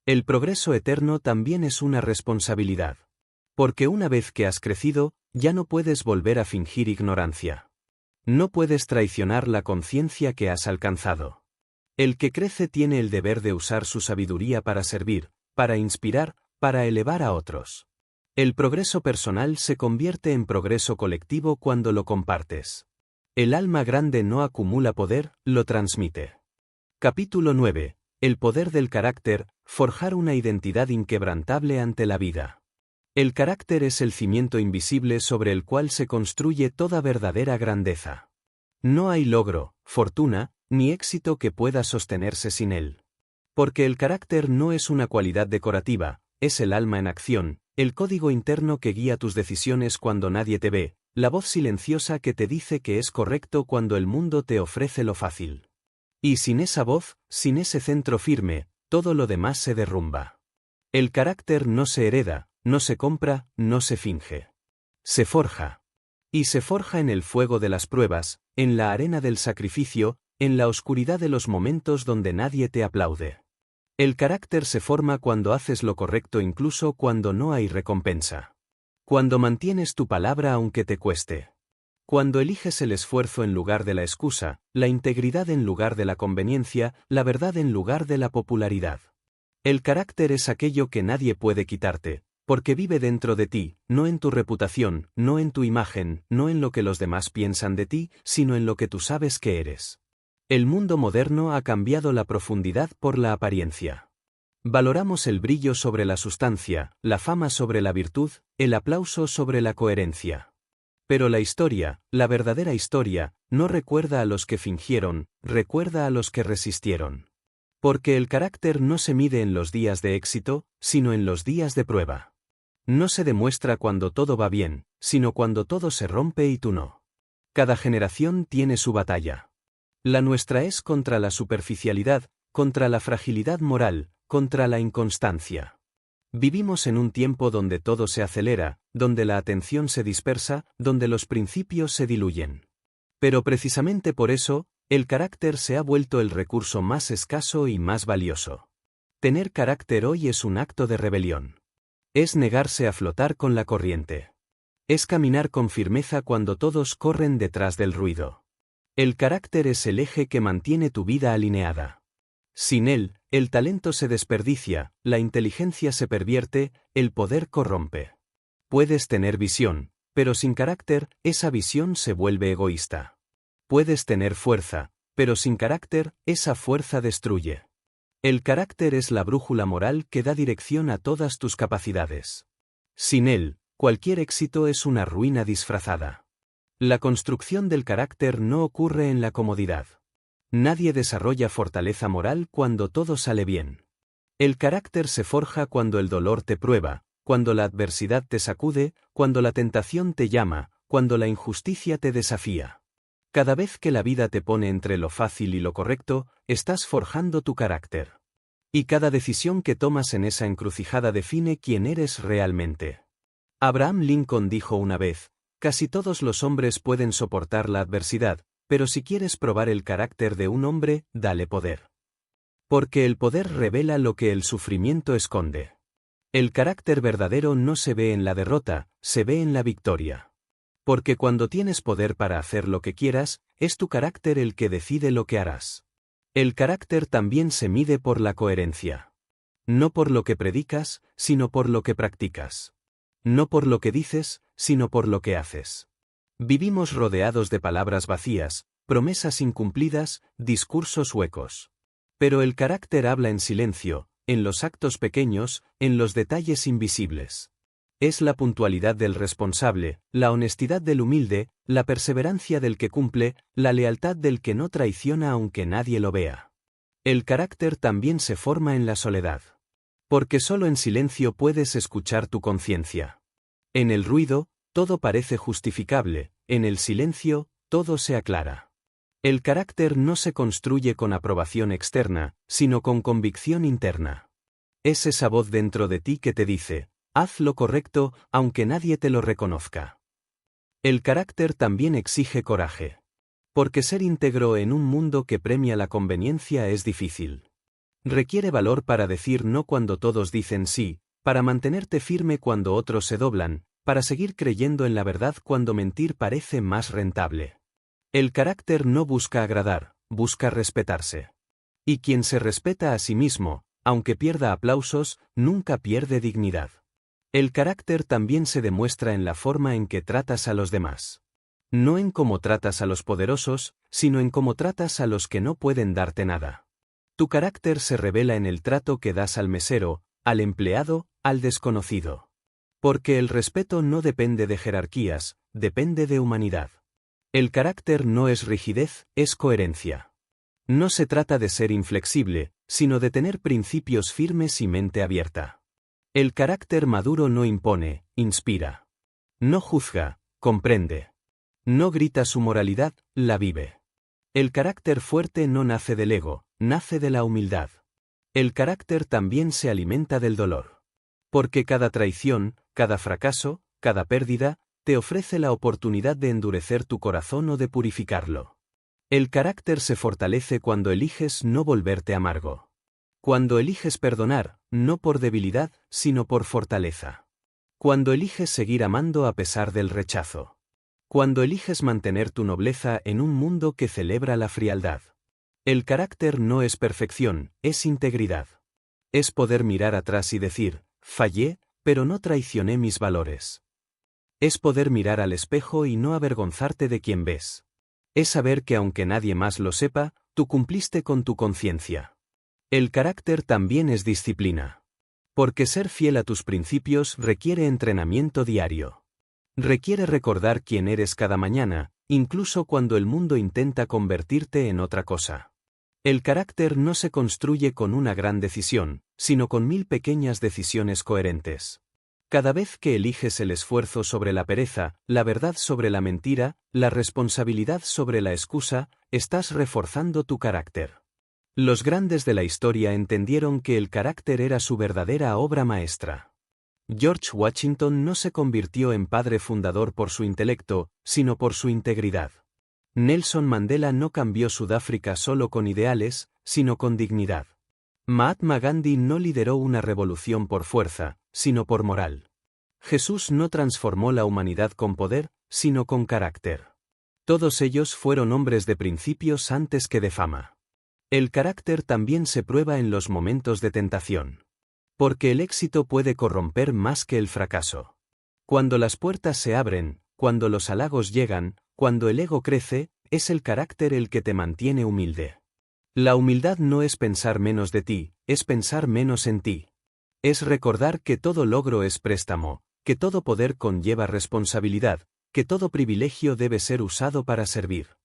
El progreso eterno también es una responsabilidad. Porque una vez que has crecido, ya no puedes volver a fingir ignorancia. No puedes traicionar la conciencia que has alcanzado. El que crece tiene el deber de usar su sabiduría para servir, para inspirar, para elevar a otros. El progreso personal se convierte en progreso colectivo cuando lo compartes. El alma grande no acumula poder, lo transmite. Capítulo 9. El poder del carácter, forjar una identidad inquebrantable ante la vida. El carácter es el cimiento invisible sobre el cual se construye toda verdadera grandeza. No hay logro, fortuna, ni éxito que pueda sostenerse sin él. Porque el carácter no es una cualidad decorativa, es el alma en acción, el código interno que guía tus decisiones cuando nadie te ve, la voz silenciosa que te dice que es correcto cuando el mundo te ofrece lo fácil. Y sin esa voz, sin ese centro firme, todo lo demás se derrumba. El carácter no se hereda, no se compra, no se finge. Se forja. Y se forja en el fuego de las pruebas, en la arena del sacrificio, en la oscuridad de los momentos donde nadie te aplaude. El carácter se forma cuando haces lo correcto incluso cuando no hay recompensa. Cuando mantienes tu palabra aunque te cueste. Cuando eliges el esfuerzo en lugar de la excusa, la integridad en lugar de la conveniencia, la verdad en lugar de la popularidad. El carácter es aquello que nadie puede quitarte, porque vive dentro de ti, no en tu reputación, no en tu imagen, no en lo que los demás piensan de ti, sino en lo que tú sabes que eres. El mundo moderno ha cambiado la profundidad por la apariencia. Valoramos el brillo sobre la sustancia, la fama sobre la virtud, el aplauso sobre la coherencia. Pero la historia, la verdadera historia, no recuerda a los que fingieron, recuerda a los que resistieron. Porque el carácter no se mide en los días de éxito, sino en los días de prueba. No se demuestra cuando todo va bien, sino cuando todo se rompe y tú no. Cada generación tiene su batalla. La nuestra es contra la superficialidad, contra la fragilidad moral, contra la inconstancia. Vivimos en un tiempo donde todo se acelera, donde la atención se dispersa, donde los principios se diluyen. Pero precisamente por eso, el carácter se ha vuelto el recurso más escaso y más valioso. Tener carácter hoy es un acto de rebelión. Es negarse a flotar con la corriente. Es caminar con firmeza cuando todos corren detrás del ruido. El carácter es el eje que mantiene tu vida alineada. Sin él, el talento se desperdicia, la inteligencia se pervierte, el poder corrompe. Puedes tener visión, pero sin carácter, esa visión se vuelve egoísta. Puedes tener fuerza, pero sin carácter, esa fuerza destruye. El carácter es la brújula moral que da dirección a todas tus capacidades. Sin él, cualquier éxito es una ruina disfrazada. La construcción del carácter no ocurre en la comodidad. Nadie desarrolla fortaleza moral cuando todo sale bien. El carácter se forja cuando el dolor te prueba, cuando la adversidad te sacude, cuando la tentación te llama, cuando la injusticia te desafía. Cada vez que la vida te pone entre lo fácil y lo correcto, estás forjando tu carácter. Y cada decisión que tomas en esa encrucijada define quién eres realmente. Abraham Lincoln dijo una vez: casi todos los hombres pueden soportar la adversidad, pero si quieres probar el carácter de un hombre, dale poder. Porque el poder revela lo que el sufrimiento esconde. El carácter verdadero no se ve en la derrota, se ve en la victoria. Porque cuando tienes poder para hacer lo que quieras, es tu carácter el que decide lo que harás. El carácter también se mide por la coherencia. No por lo que predicas, sino por lo que practicas. No por lo que dices, sino por lo que haces. Vivimos rodeados de palabras vacías, promesas incumplidas, discursos huecos. Pero el carácter habla en silencio, en los actos pequeños, en los detalles invisibles. Es la puntualidad del responsable, la honestidad del humilde, la perseverancia del que cumple, la lealtad del que no traiciona aunque nadie lo vea. El carácter también se forma en la soledad. Porque solo en silencio puedes escuchar tu conciencia. En el ruido, todo parece justificable, en el silencio, todo se aclara. El carácter no se construye con aprobación externa, sino con convicción interna. Es esa voz dentro de ti que te dice, haz lo correcto, aunque nadie te lo reconozca. El carácter también exige coraje. Porque ser íntegro en un mundo que premia la conveniencia es difícil. Requiere valor para decir no cuando todos dicen sí, para mantenerte firme cuando otros se doblan, para seguir creyendo en la verdad cuando mentir parece más rentable. El carácter no busca agradar, busca respetarse. Y quien se respeta a sí mismo, aunque pierda aplausos, nunca pierde dignidad. El carácter también se demuestra en la forma en que tratas a los demás. No en cómo tratas a los poderosos, sino en cómo tratas a los que no pueden darte nada. Tu carácter se revela en el trato que das al mesero, al empleado, al desconocido. Porque el respeto no depende de jerarquías, depende de humanidad. El carácter no es rigidez, es coherencia. No se trata de ser inflexible, sino de tener principios firmes y mente abierta. El carácter maduro no impone, inspira. No juzga, comprende. No grita su moralidad, la vive. El carácter fuerte no nace del ego, nace de la humildad. El carácter también se alimenta del dolor. Porque cada traición, cada fracaso, cada pérdida, te ofrece la oportunidad de endurecer tu corazón o de purificarlo. El carácter se fortalece cuando eliges no volverte amargo. Cuando eliges perdonar, no por debilidad, sino por fortaleza. Cuando eliges seguir amando a pesar del rechazo. Cuando eliges mantener tu nobleza en un mundo que celebra la frialdad. El carácter no es perfección, es integridad. Es poder mirar atrás y decir, fallé, pero no traicioné mis valores. Es poder mirar al espejo y no avergonzarte de quien ves. Es saber que aunque nadie más lo sepa, tú cumpliste con tu conciencia. El carácter también es disciplina. Porque ser fiel a tus principios requiere entrenamiento diario. Requiere recordar quién eres cada mañana, incluso cuando el mundo intenta convertirte en otra cosa. El carácter no se construye con una gran decisión, sino con 1000 pequeñas decisiones coherentes. Cada vez que eliges el esfuerzo sobre la pereza, la verdad sobre la mentira, la responsabilidad sobre la excusa, estás reforzando tu carácter. Los grandes de la historia entendieron que el carácter era su verdadera obra maestra. George Washington no se convirtió en padre fundador por su intelecto, sino por su integridad. Nelson Mandela no cambió Sudáfrica solo con ideales, sino con dignidad. Mahatma Gandhi no lideró una revolución por fuerza, sino por moral. Jesús no transformó la humanidad con poder, sino con carácter. Todos ellos fueron hombres de principios antes que de fama. El carácter también se prueba en los momentos de tentación. Porque el éxito puede corromper más que el fracaso. Cuando las puertas se abren, cuando los halagos llegan, cuando el ego crece, es el carácter el que te mantiene humilde. La humildad no es pensar menos de ti, es pensar menos en ti. Es recordar que todo logro es préstamo, que todo poder conlleva responsabilidad, que todo privilegio debe ser usado para servir.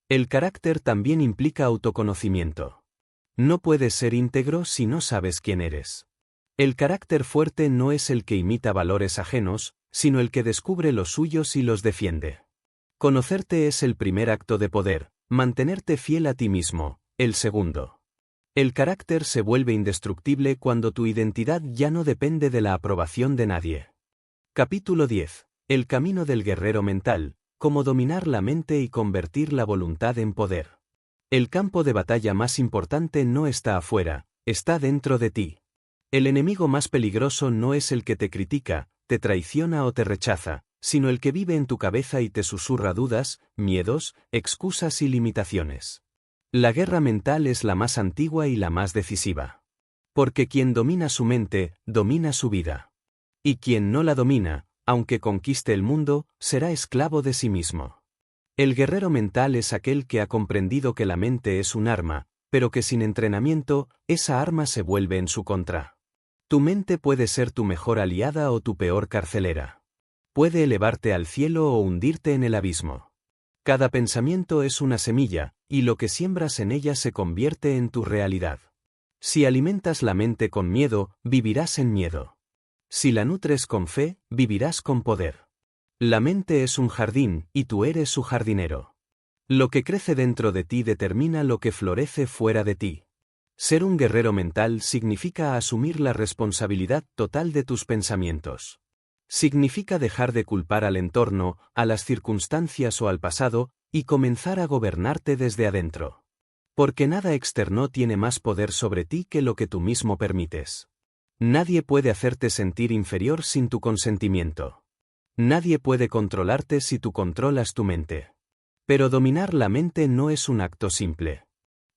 El carácter también implica autoconocimiento. No puedes ser íntegro si no sabes quién eres. El carácter fuerte no es el que imita valores ajenos, sino el que descubre los suyos y los defiende. Conocerte es el primer acto de poder, mantenerte fiel a ti mismo, el segundo. El carácter se vuelve indestructible cuando tu identidad ya no depende de la aprobación de nadie. Capítulo 10. El camino del guerrero mental, cómo dominar la mente y convertir la voluntad en poder. El campo de batalla más importante no está afuera, está dentro de ti. El enemigo más peligroso no es el que te critica, te traiciona o te rechaza, sino el que vive en tu cabeza y te susurra dudas, miedos, excusas y limitaciones. La guerra mental es la más antigua y la más decisiva. Porque quien domina su mente, domina su vida. Y quien no la domina, aunque conquiste el mundo, será esclavo de sí mismo. El guerrero mental es aquel que ha comprendido que la mente es un arma, pero que sin entrenamiento, esa arma se vuelve en su contra. Tu mente puede ser tu mejor aliada o tu peor carcelera. Puede elevarte al cielo o hundirte en el abismo. Cada pensamiento es una semilla, y lo que siembras en ella se convierte en tu realidad. Si alimentas la mente con miedo, vivirás en miedo. Si la nutres con fe, vivirás con poder. La mente es un jardín, y tú eres su jardinero. Lo que crece dentro de ti determina lo que florece fuera de ti. Ser un guerrero mental significa asumir la responsabilidad total de tus pensamientos. Significa dejar de culpar al entorno, a las circunstancias o al pasado, y comenzar a gobernarte desde adentro. Porque nada externo tiene más poder sobre ti que lo que tú mismo permites. Nadie puede hacerte sentir inferior sin tu consentimiento. Nadie puede controlarte si tú controlas tu mente. Pero dominar la mente no es un acto simple.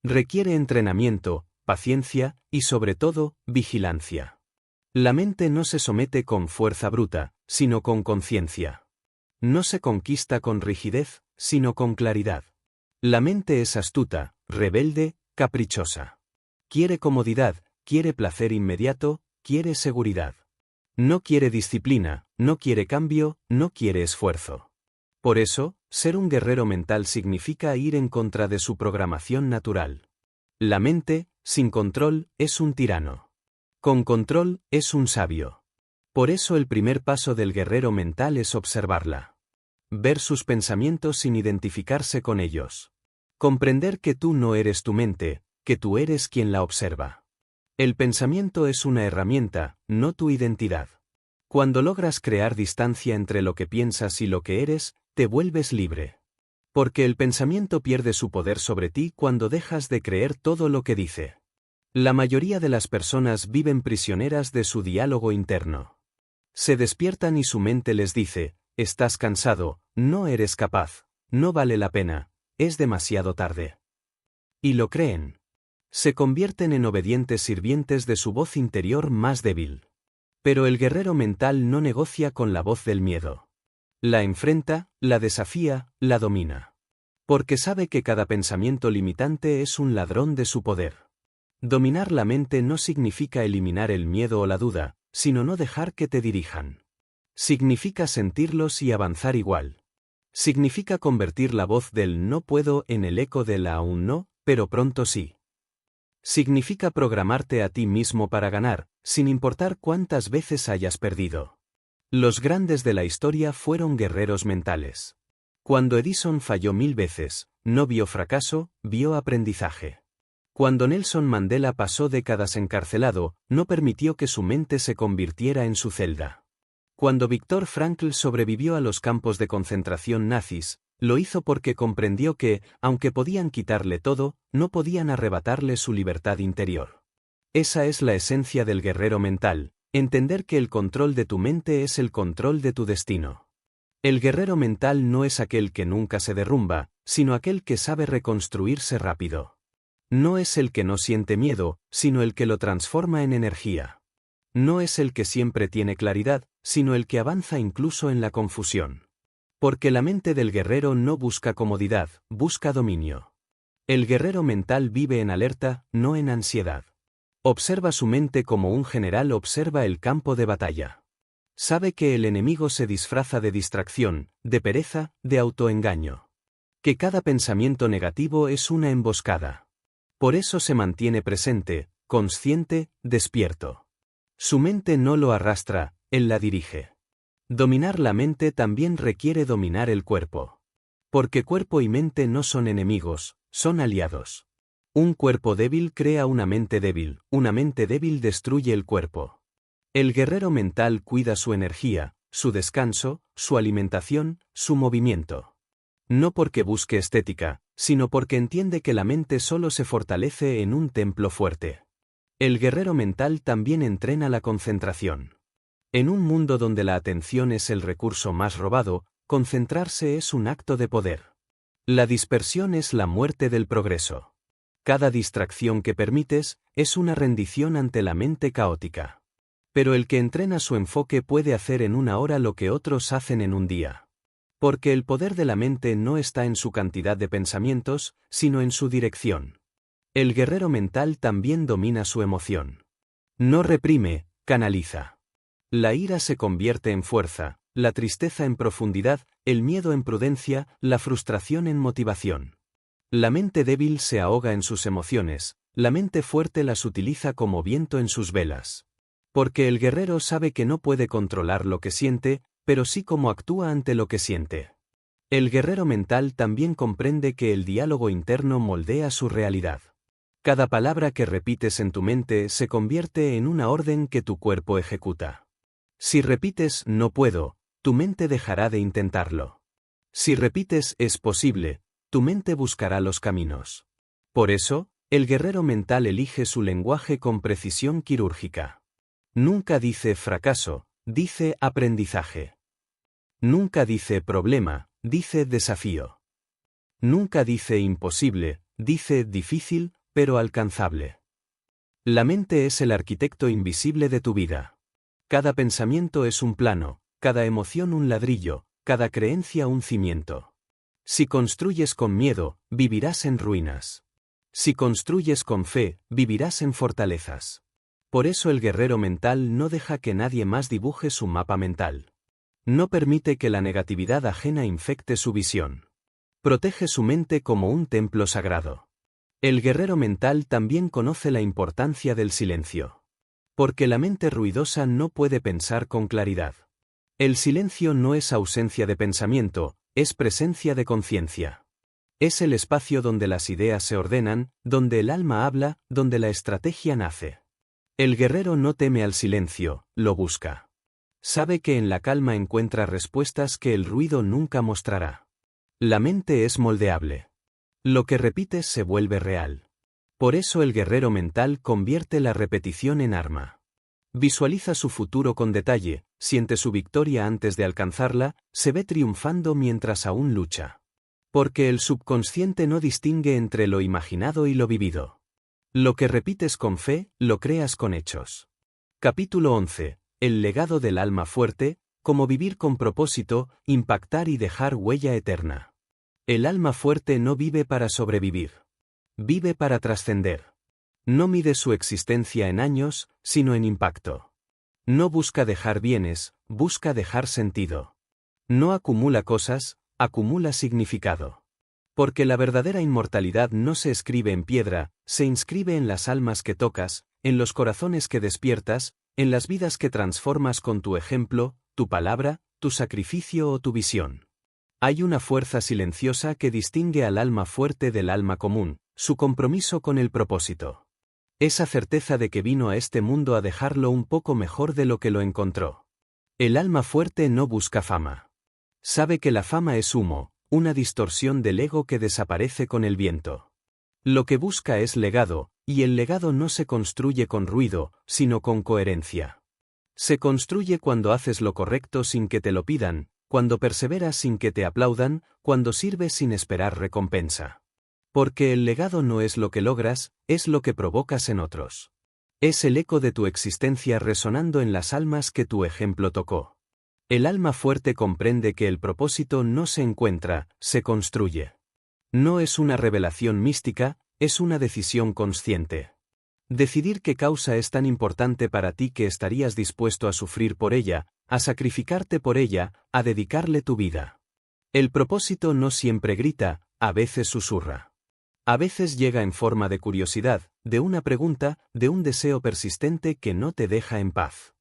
Requiere entrenamiento, paciencia y sobre todo, vigilancia. La mente no se somete con fuerza bruta, sino con conciencia. No se conquista con rigidez, sino con claridad. La mente es astuta, rebelde, caprichosa. Quiere comodidad, quiere placer inmediato, quiere seguridad. No quiere disciplina, no quiere cambio, no quiere esfuerzo. Por eso, ser un guerrero mental significa ir en contra de su programación natural. La mente, sin control, es un tirano. Con control, es un sabio. Por eso el primer paso del guerrero mental es observarla. Ver sus pensamientos sin identificarse con ellos. Comprender que tú no eres tu mente, que tú eres quien la observa. El pensamiento es una herramienta, no tu identidad. Cuando logras crear distancia entre lo que piensas y lo que eres, te vuelves libre. Porque el pensamiento pierde su poder sobre ti cuando dejas de creer todo lo que dice. La mayoría de las personas viven prisioneras de su diálogo interno. Se despiertan y su mente les dice, estás cansado, no eres capaz, no vale la pena, es demasiado tarde. Y lo creen. Se convierten en obedientes sirvientes de su voz interior más débil. Pero el guerrero mental no negocia con la voz del miedo. La enfrenta, la desafía, la domina. Porque sabe que cada pensamiento limitante es un ladrón de su poder. Dominar la mente no significa eliminar el miedo o la duda, sino no dejar que te dirijan. Significa sentirlos y avanzar igual. Significa convertir la voz del no puedo en el eco del aún no, pero pronto sí. Significa programarte a ti mismo para ganar, sin importar cuántas veces hayas perdido. Los grandes de la historia fueron guerreros mentales. Cuando Edison falló 1000 veces, no vio fracaso, vio aprendizaje. Cuando Nelson Mandela pasó décadas encarcelado, no permitió que su mente se convirtiera en su celda. Cuando Viktor Frankl sobrevivió a los campos de concentración nazis, lo hizo porque comprendió que, aunque podían quitarle todo, no podían arrebatarle su libertad interior. Esa es la esencia del guerrero mental, entender que el control de tu mente es el control de tu destino. El guerrero mental no es aquel que nunca se derrumba, sino aquel que sabe reconstruirse rápido. No es el que no siente miedo, sino el que lo transforma en energía. No es el que siempre tiene claridad, sino el que avanza incluso en la confusión. Porque la mente del guerrero no busca comodidad, busca dominio. El guerrero mental vive en alerta, no en ansiedad. Observa su mente como un general observa el campo de batalla. Sabe que el enemigo se disfraza de distracción, de pereza, de autoengaño. Que cada pensamiento negativo es una emboscada. Por eso se mantiene presente, consciente, despierto. Su mente no lo arrastra, él la dirige. Dominar la mente también requiere dominar el cuerpo. Porque cuerpo y mente no son enemigos, son aliados. Un cuerpo débil crea una mente débil destruye el cuerpo. El guerrero mental cuida su energía, su descanso, su alimentación, su movimiento. No porque busque estética, sino porque entiende que la mente solo se fortalece en un templo fuerte. El guerrero mental también entrena la concentración. En un mundo donde la atención es el recurso más robado, concentrarse es un acto de poder. La dispersión es la muerte del progreso. Cada distracción que permites es una rendición ante la mente caótica. Pero el que entrena su enfoque puede hacer en una hora lo que otros hacen en un día. Porque el poder de la mente no está en su cantidad de pensamientos, sino en su dirección. El guerrero mental también domina su emoción. No reprime, canaliza. La ira se convierte en fuerza, la tristeza en profundidad, el miedo en prudencia, la frustración en motivación. La mente débil se ahoga en sus emociones, La mente fuerte las utiliza como viento en sus velas. Porque el guerrero sabe que no puede controlar lo que siente, pero sí cómo actúa ante lo que siente. El guerrero mental también comprende que el diálogo interno moldea su realidad. Cada palabra que repites en tu mente se convierte en una orden que tu cuerpo ejecuta. Si repites "no puedo", tu mente dejará de intentarlo. Si repites "es posible", tu mente buscará los caminos. Por eso, el guerrero mental elige su lenguaje con precisión quirúrgica. Nunca dice fracaso, dice aprendizaje. Nunca dice problema, dice desafío. Nunca dice imposible, dice difícil, pero alcanzable. La mente es el arquitecto invisible de tu vida. Cada pensamiento es un plano, cada emoción un ladrillo, cada creencia un cimiento. Si construyes con miedo, vivirás en ruinas. Si construyes con fe, vivirás en fortalezas. Por eso el guerrero mental no deja que nadie más dibuje su mapa mental. No permite que la negatividad ajena infecte su visión. Protege su mente como un templo sagrado. El guerrero mental también conoce la importancia del silencio. Porque la mente ruidosa no puede pensar con claridad. El silencio no es ausencia de pensamiento, es presencia de conciencia. Es el espacio donde las ideas se ordenan, donde el alma habla, donde la estrategia nace. El guerrero no teme al silencio, lo busca. Sabe que en la calma encuentra respuestas que el ruido nunca mostrará. La mente es moldeable. Lo que repites se vuelve real. Por eso el guerrero mental convierte la repetición en arma. Visualiza su futuro con detalle, siente su victoria antes de alcanzarla, se ve triunfando mientras aún lucha. Porque el subconsciente no distingue entre lo imaginado y lo vivido. Lo que repites con fe, lo creas con hechos. Capítulo 11. El legado del alma fuerte, cómo vivir con propósito, impactar y dejar huella eterna. El alma fuerte no vive para sobrevivir. Vive para trascender. No mide su existencia en años, sino en impacto. No busca dejar bienes, busca dejar sentido. No acumula cosas, acumula significado. Porque la verdadera inmortalidad no se escribe en piedra, se inscribe en las almas que tocas, en los corazones que despiertas, en las vidas que transformas con tu ejemplo, tu palabra, tu sacrificio o tu visión. Hay una fuerza silenciosa que distingue al alma fuerte del alma común, su compromiso con el propósito. Esa certeza de que vino a este mundo a dejarlo un poco mejor de lo que lo encontró. El alma fuerte no busca fama. Sabe que la fama es humo, una distorsión del ego que desaparece con el viento. Lo que busca es legado, y el legado no se construye con ruido, sino con coherencia. Se construye cuando haces lo correcto sin que te lo pidan, cuando perseveras sin que te aplaudan, cuando sirves sin esperar recompensa. Porque el legado no es lo que logras, es lo que provocas en otros. Es el eco de tu existencia resonando en las almas que tu ejemplo tocó. El alma fuerte comprende que el propósito no se encuentra, se construye. No es una revelación mística, es una decisión consciente. Decidir qué causa es tan importante para ti que estarías dispuesto a sufrir por ella, a sacrificarte por ella, a dedicarle tu vida. El propósito no siempre grita, a veces susurra. A veces llega en forma de curiosidad, de una pregunta, de un deseo persistente que no te deja en paz.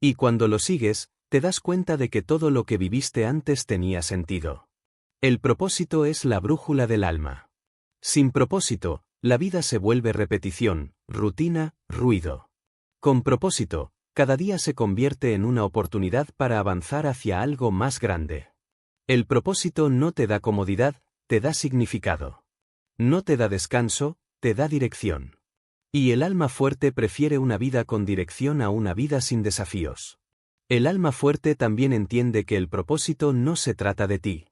Y cuando lo sigues, te das cuenta de que todo lo que viviste antes tenía sentido. El propósito es la brújula del alma. Sin propósito, la vida se vuelve repetición, rutina, ruido. Con propósito, cada día se convierte en una oportunidad para avanzar hacia algo más grande. El propósito no te da comodidad, te da significado. No te da descanso, te da dirección. Y el alma fuerte prefiere una vida con dirección a una vida sin desafíos. El alma fuerte también entiende que el propósito no se trata de ti.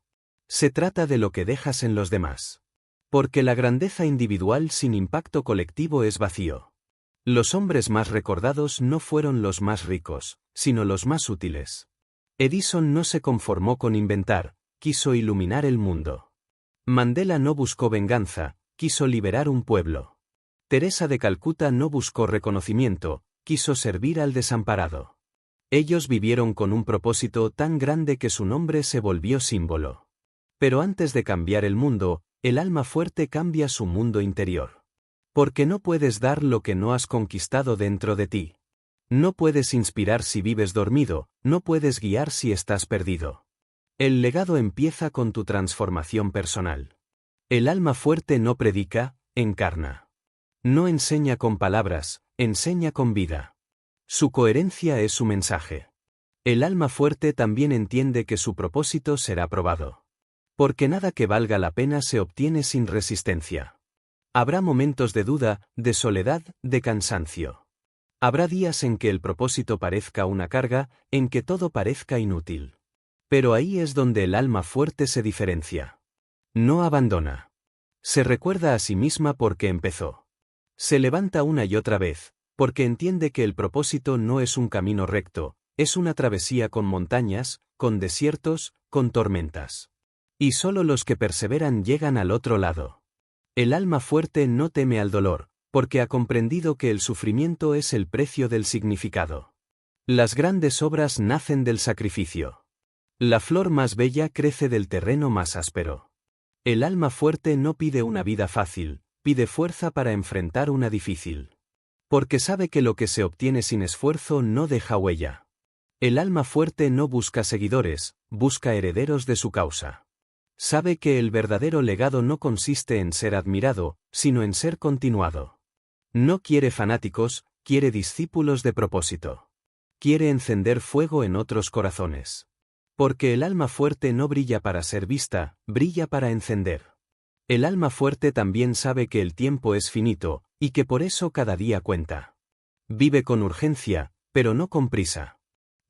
Se trata de lo que dejas en los demás. Porque la grandeza individual sin impacto colectivo es vacío. Los hombres más recordados no fueron los más ricos, sino los más útiles. Edison no se conformó con inventar, quiso iluminar el mundo. Mandela no buscó venganza, quiso liberar un pueblo. Teresa de Calcuta no buscó reconocimiento, quiso servir al desamparado. Ellos vivieron con un propósito tan grande que su nombre se volvió símbolo. Pero antes de cambiar el mundo, el alma fuerte cambia su mundo interior. Porque no puedes dar lo que no has conquistado dentro de ti. No puedes inspirar si vives dormido, no puedes guiar si estás perdido. El legado empieza con tu transformación personal. El alma fuerte no predica, encarna. No enseña con palabras, enseña con vida. Su coherencia es su mensaje. El alma fuerte también entiende que su propósito será probado. Porque nada que valga la pena se obtiene sin resistencia. Habrá momentos de duda, de soledad, de cansancio. Habrá días en que el propósito parezca una carga, en que todo parezca inútil. Pero ahí es donde el alma fuerte se diferencia. No abandona. Se recuerda a sí misma porque empezó. Se levanta una y otra vez, porque entiende que el propósito no es un camino recto, es una travesía con montañas, con desiertos, con tormentas. Y solo los que perseveran llegan al otro lado. El alma fuerte no teme al dolor, porque ha comprendido que el sufrimiento es el precio del significado. Las grandes obras nacen del sacrificio. La flor más bella crece del terreno más áspero. El alma fuerte no pide una vida fácil, pide fuerza para enfrentar una difícil. Porque sabe que lo que se obtiene sin esfuerzo no deja huella. El alma fuerte no busca seguidores, busca herederos de su causa. Sabe que el verdadero legado no consiste en ser admirado, sino en ser continuado. No quiere fanáticos, quiere discípulos de propósito. Quiere encender fuego en otros corazones. Porque el alma fuerte no brilla para ser vista, brilla para encender. El alma fuerte también sabe que el tiempo es finito, y que por eso cada día cuenta. Vive con urgencia, pero no con prisa.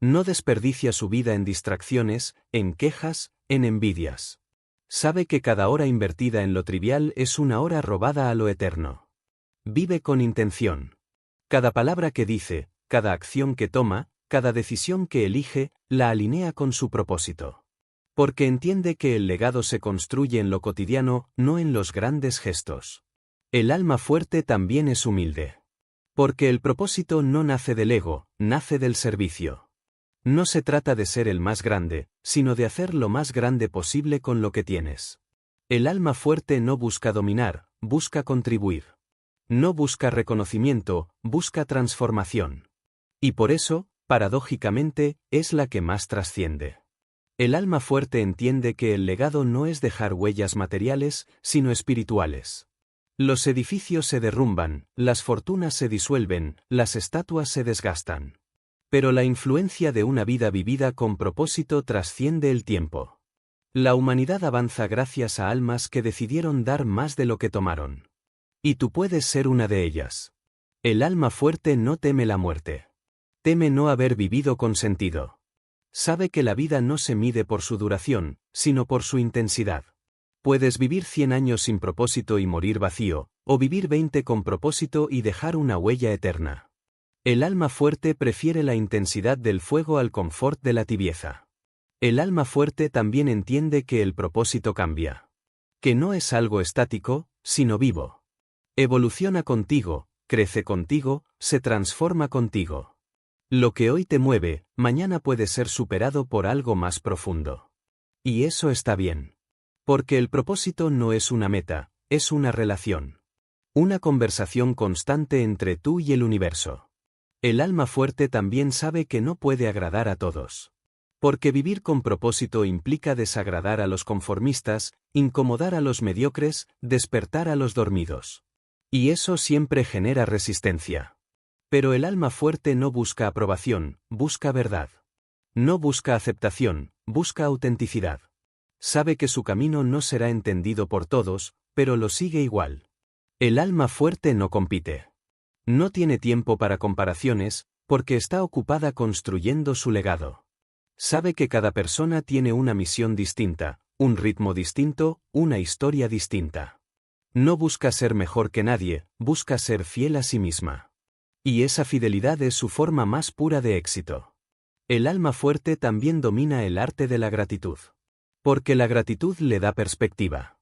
No desperdicia su vida en distracciones, en quejas, en envidias. Sabe que cada hora invertida en lo trivial es una hora robada a lo eterno. Vive con intención. Cada palabra que dice, cada acción que toma, cada decisión que elige, la alinea con su propósito. Porque entiende que el legado se construye en lo cotidiano, no en los grandes gestos. El alma fuerte también es humilde. Porque el propósito no nace del ego, nace del servicio. No se trata de ser el más grande, sino de hacer lo más grande posible con lo que tienes. El alma fuerte no busca dominar, busca contribuir. No busca reconocimiento, busca transformación. Y por eso, paradójicamente, es la que más trasciende. El alma fuerte entiende que el legado no es dejar huellas materiales, sino espirituales. Los edificios se derrumban, las fortunas se disuelven, las estatuas se desgastan. Pero la influencia de una vida vivida con propósito trasciende el tiempo. La humanidad avanza gracias a almas que decidieron dar más de lo que tomaron. Y tú puedes ser una de ellas. El alma fuerte no teme la muerte. Teme no haber vivido con sentido. Sabe que la vida no se mide por su duración, sino por su intensidad. Puedes vivir 100 años sin propósito y morir vacío, o vivir 20 con propósito y dejar una huella eterna. El alma fuerte prefiere la intensidad del fuego al confort de la tibieza. El alma fuerte también entiende que el propósito cambia. Que no es algo estático, sino vivo. Evoluciona contigo, crece contigo, se transforma contigo. Lo que hoy te mueve, mañana puede ser superado por algo más profundo. Y eso está bien. Porque el propósito no es una meta, es una relación. Una conversación constante entre tú y el universo. El alma fuerte también sabe que no puede agradar a todos. Porque vivir con propósito implica desagradar a los conformistas, incomodar a los mediocres, despertar a los dormidos. Y eso siempre genera resistencia. Pero el alma fuerte no busca aprobación, busca verdad. No busca aceptación, busca autenticidad. Sabe que su camino no será entendido por todos, pero lo sigue igual. El alma fuerte no compite. No tiene tiempo para comparaciones, porque está ocupada construyendo su legado. Sabe que cada persona tiene una misión distinta, un ritmo distinto, una historia distinta. No busca ser mejor que nadie, busca ser fiel a sí misma. Y esa fidelidad es su forma más pura de éxito. El alma fuerte también domina el arte de la gratitud. Porque la gratitud le da perspectiva.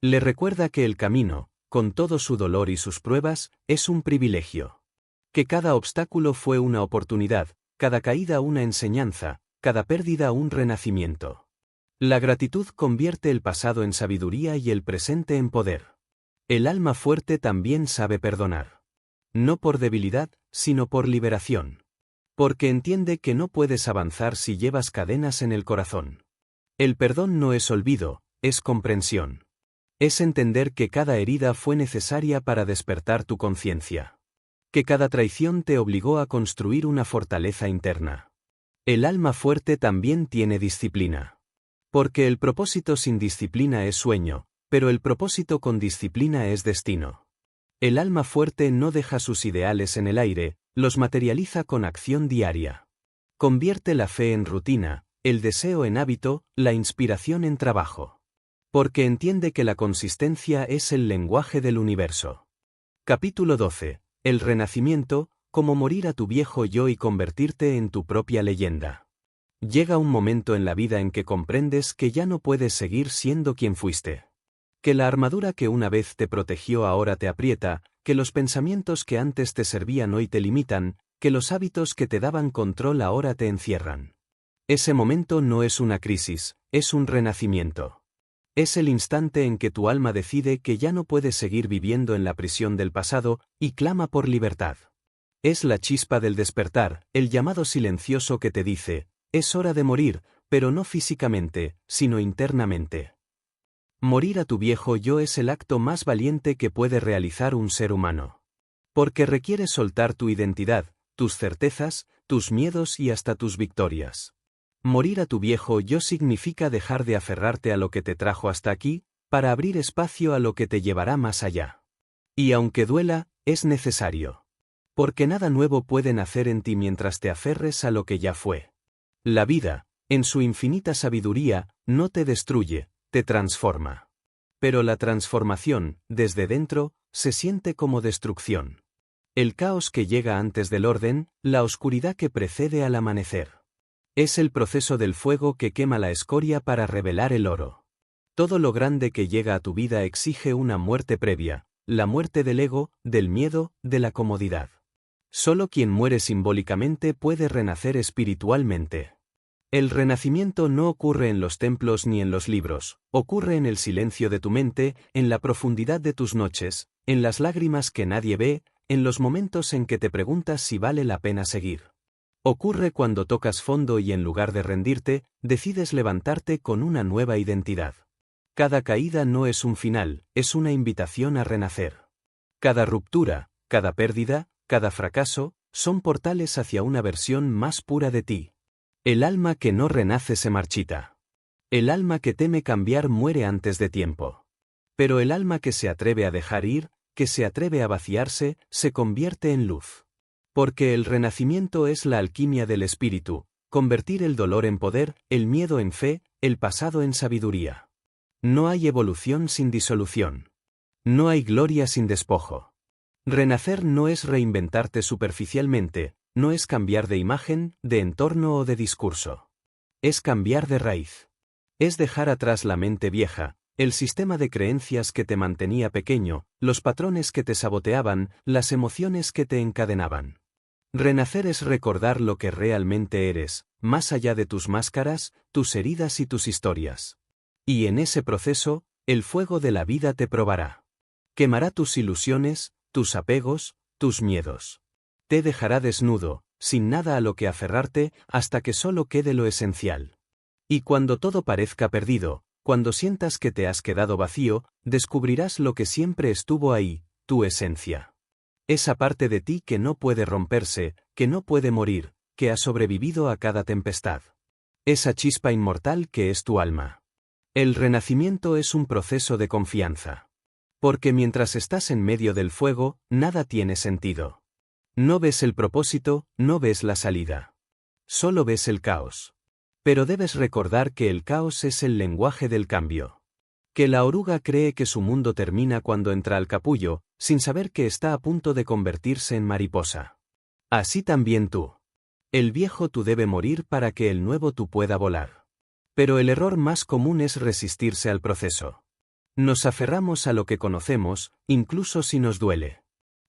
Le recuerda que el camino, con todo su dolor y sus pruebas, es un privilegio. Que cada obstáculo fue una oportunidad, cada caída una enseñanza, cada pérdida un renacimiento. La gratitud convierte el pasado en sabiduría y el presente en poder. El alma fuerte también sabe perdonar. No por debilidad, sino por liberación. Porque entiende que no puedes avanzar si llevas cadenas en el corazón. El perdón no es olvido, es comprensión. Es entender que cada herida fue necesaria para despertar tu conciencia. Que cada traición te obligó a construir una fortaleza interna. El alma fuerte también tiene disciplina. Porque el propósito sin disciplina es sueño, pero el propósito con disciplina es destino. El alma fuerte no deja sus ideales en el aire, los materializa con acción diaria. Convierte la fe en rutina, el deseo en hábito, la inspiración en trabajo. Porque entiende que la consistencia es el lenguaje del universo. Capítulo 12. El renacimiento, como morir a tu viejo yo y convertirte en tu propia leyenda. Llega un momento en la vida en que comprendes que ya no puedes seguir siendo quien fuiste. Que la armadura que una vez te protegió ahora te aprieta, que los pensamientos que antes te servían hoy te limitan, que los hábitos que te daban control ahora te encierran. Ese momento no es una crisis, es un renacimiento. Es el instante en que tu alma decide que ya no puedes seguir viviendo en la prisión del pasado y clama por libertad. Es la chispa del despertar, el llamado silencioso que te dice, es hora de morir, pero no físicamente, sino internamente. Morir a tu viejo yo es el acto más valiente que puede realizar un ser humano. Porque requiere soltar tu identidad, tus certezas, tus miedos y hasta tus victorias. Morir a tu viejo yo significa dejar de aferrarte a lo que te trajo hasta aquí, para abrir espacio a lo que te llevará más allá. Y aunque duela, es necesario. Porque nada nuevo puede nacer en ti mientras te aferres a lo que ya fue. La vida, en su infinita sabiduría, no te destruye, te transforma. Pero la transformación, desde dentro, se siente como destrucción. El caos que llega antes del orden, la oscuridad que precede al amanecer. Es el proceso del fuego que quema la escoria para revelar el oro. Todo lo grande que llega a tu vida exige una muerte previa, la muerte del ego, del miedo, de la comodidad. Solo quien muere simbólicamente puede renacer espiritualmente. El renacimiento no ocurre en los templos ni en los libros, ocurre en el silencio de tu mente, en la profundidad de tus noches, en las lágrimas que nadie ve, en los momentos en que te preguntas si vale la pena seguir. Ocurre cuando tocas fondo y en lugar de rendirte, decides levantarte con una nueva identidad. Cada caída no es un final, es una invitación a renacer. Cada ruptura, cada pérdida, cada fracaso, son portales hacia una versión más pura de ti. El alma que no renace se marchita. El alma que teme cambiar muere antes de tiempo. Pero el alma que se atreve a dejar ir, que se atreve a vaciarse, se convierte en luz. Porque el renacimiento es la alquimia del espíritu, convertir el dolor en poder, el miedo en fe, el pasado en sabiduría. No hay evolución sin disolución. No hay gloria sin despojo. Renacer no es reinventarte superficialmente, no es cambiar de imagen, de entorno o de discurso. Es cambiar de raíz. Es dejar atrás la mente vieja, el sistema de creencias que te mantenía pequeño, los patrones que te saboteaban, las emociones que te encadenaban. Renacer es recordar lo que realmente eres, más allá de tus máscaras, tus heridas y tus historias. Y en ese proceso, el fuego de la vida te probará. Quemará tus ilusiones, tus apegos, tus miedos. Te dejará desnudo, sin nada a lo que aferrarte, hasta que solo quede lo esencial. Y cuando todo parezca perdido, cuando sientas que te has quedado vacío, descubrirás lo que siempre estuvo ahí, tu esencia. Esa parte de ti que no puede romperse, que no puede morir, que ha sobrevivido a cada tempestad. Esa chispa inmortal que es tu alma. El renacimiento es un proceso de confianza. Porque mientras estás en medio del fuego, nada tiene sentido. No ves el propósito, no ves la salida. Solo ves el caos. Pero debes recordar que el caos es el lenguaje del cambio. Que la oruga cree que su mundo termina cuando entra al capullo, sin saber que está a punto de convertirse en mariposa. Así también tú. El viejo tú debe morir para que el nuevo tú pueda volar. Pero el error más común es resistirse al proceso. Nos aferramos a lo que conocemos, incluso si nos duele.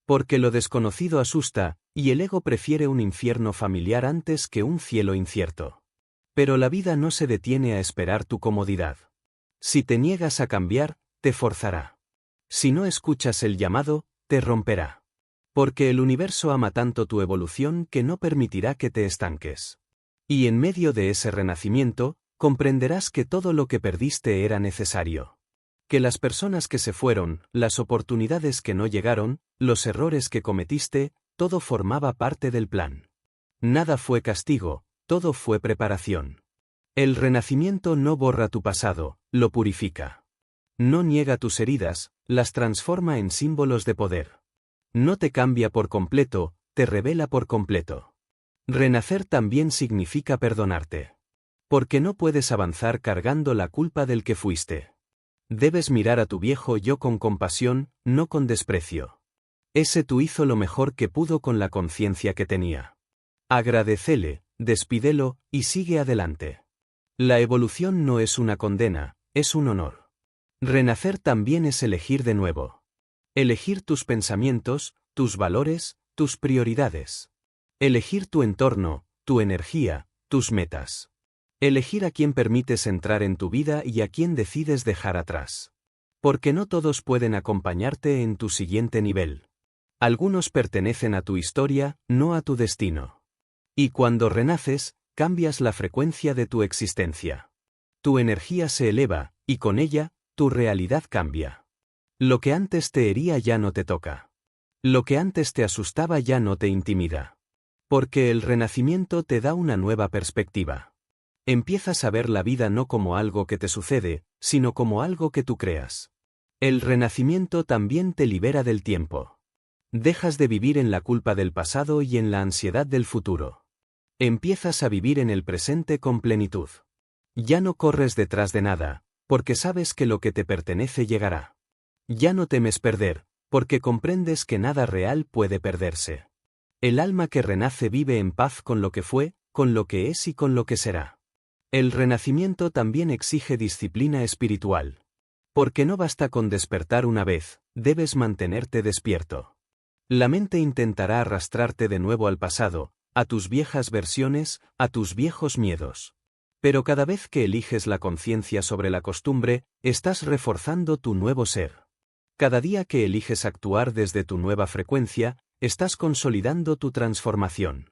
Porque lo desconocido asusta, y el ego prefiere un infierno familiar antes que un cielo incierto. Pero la vida no se detiene a esperar tu comodidad. Si te niegas a cambiar, te forzará. Si no escuchas el llamado, te romperá. Porque el universo ama tanto tu evolución que no permitirá que te estanques. Y en medio de ese renacimiento, comprenderás que todo lo que perdiste era necesario. Que las personas que se fueron, las oportunidades que no llegaron, los errores que cometiste, todo formaba parte del plan. Nada fue castigo, todo fue preparación. El renacimiento no borra tu pasado, lo purifica. No niega tus heridas, las transforma en símbolos de poder. No te cambia por completo, te revela por completo. Renacer también significa perdonarte. Porque no puedes avanzar cargando la culpa del que fuiste. Debes mirar a tu viejo yo con compasión, no con desprecio. Ese tú hizo lo mejor que pudo con la conciencia que tenía. Agradécele, despídelo, y sigue adelante. La evolución no es una condena, es un honor. Renacer también es elegir de nuevo. Elegir tus pensamientos, tus valores, tus prioridades. Elegir tu entorno, tu energía, tus metas. Elegir a quién permites entrar en tu vida y a quién decides dejar atrás. Porque no todos pueden acompañarte en tu siguiente nivel. Algunos pertenecen a tu historia, no a tu destino. Y cuando renaces, cambias la frecuencia de tu existencia. Tu energía se eleva, y con ella, tu realidad cambia. Lo que antes te hería ya no te toca. Lo que antes te asustaba ya no te intimida. Porque el renacimiento te da una nueva perspectiva. Empiezas a ver la vida no como algo que te sucede, sino como algo que tú creas. El renacimiento también te libera del tiempo. Dejas de vivir en la culpa del pasado y en la ansiedad del futuro. Empiezas a vivir en el presente con plenitud. Ya no corres detrás de nada, porque sabes que lo que te pertenece llegará. Ya no temes perder, porque comprendes que nada real puede perderse. El alma que renace vive en paz con lo que fue, con lo que es y con lo que será. El renacimiento también exige disciplina espiritual. Porque no basta con despertar una vez, debes mantenerte despierto. La mente intentará arrastrarte de nuevo al pasado, a tus viejas versiones, a tus viejos miedos. Pero cada vez que eliges la conciencia sobre la costumbre, estás reforzando tu nuevo ser. Cada día que eliges actuar desde tu nueva frecuencia, estás consolidando tu transformación.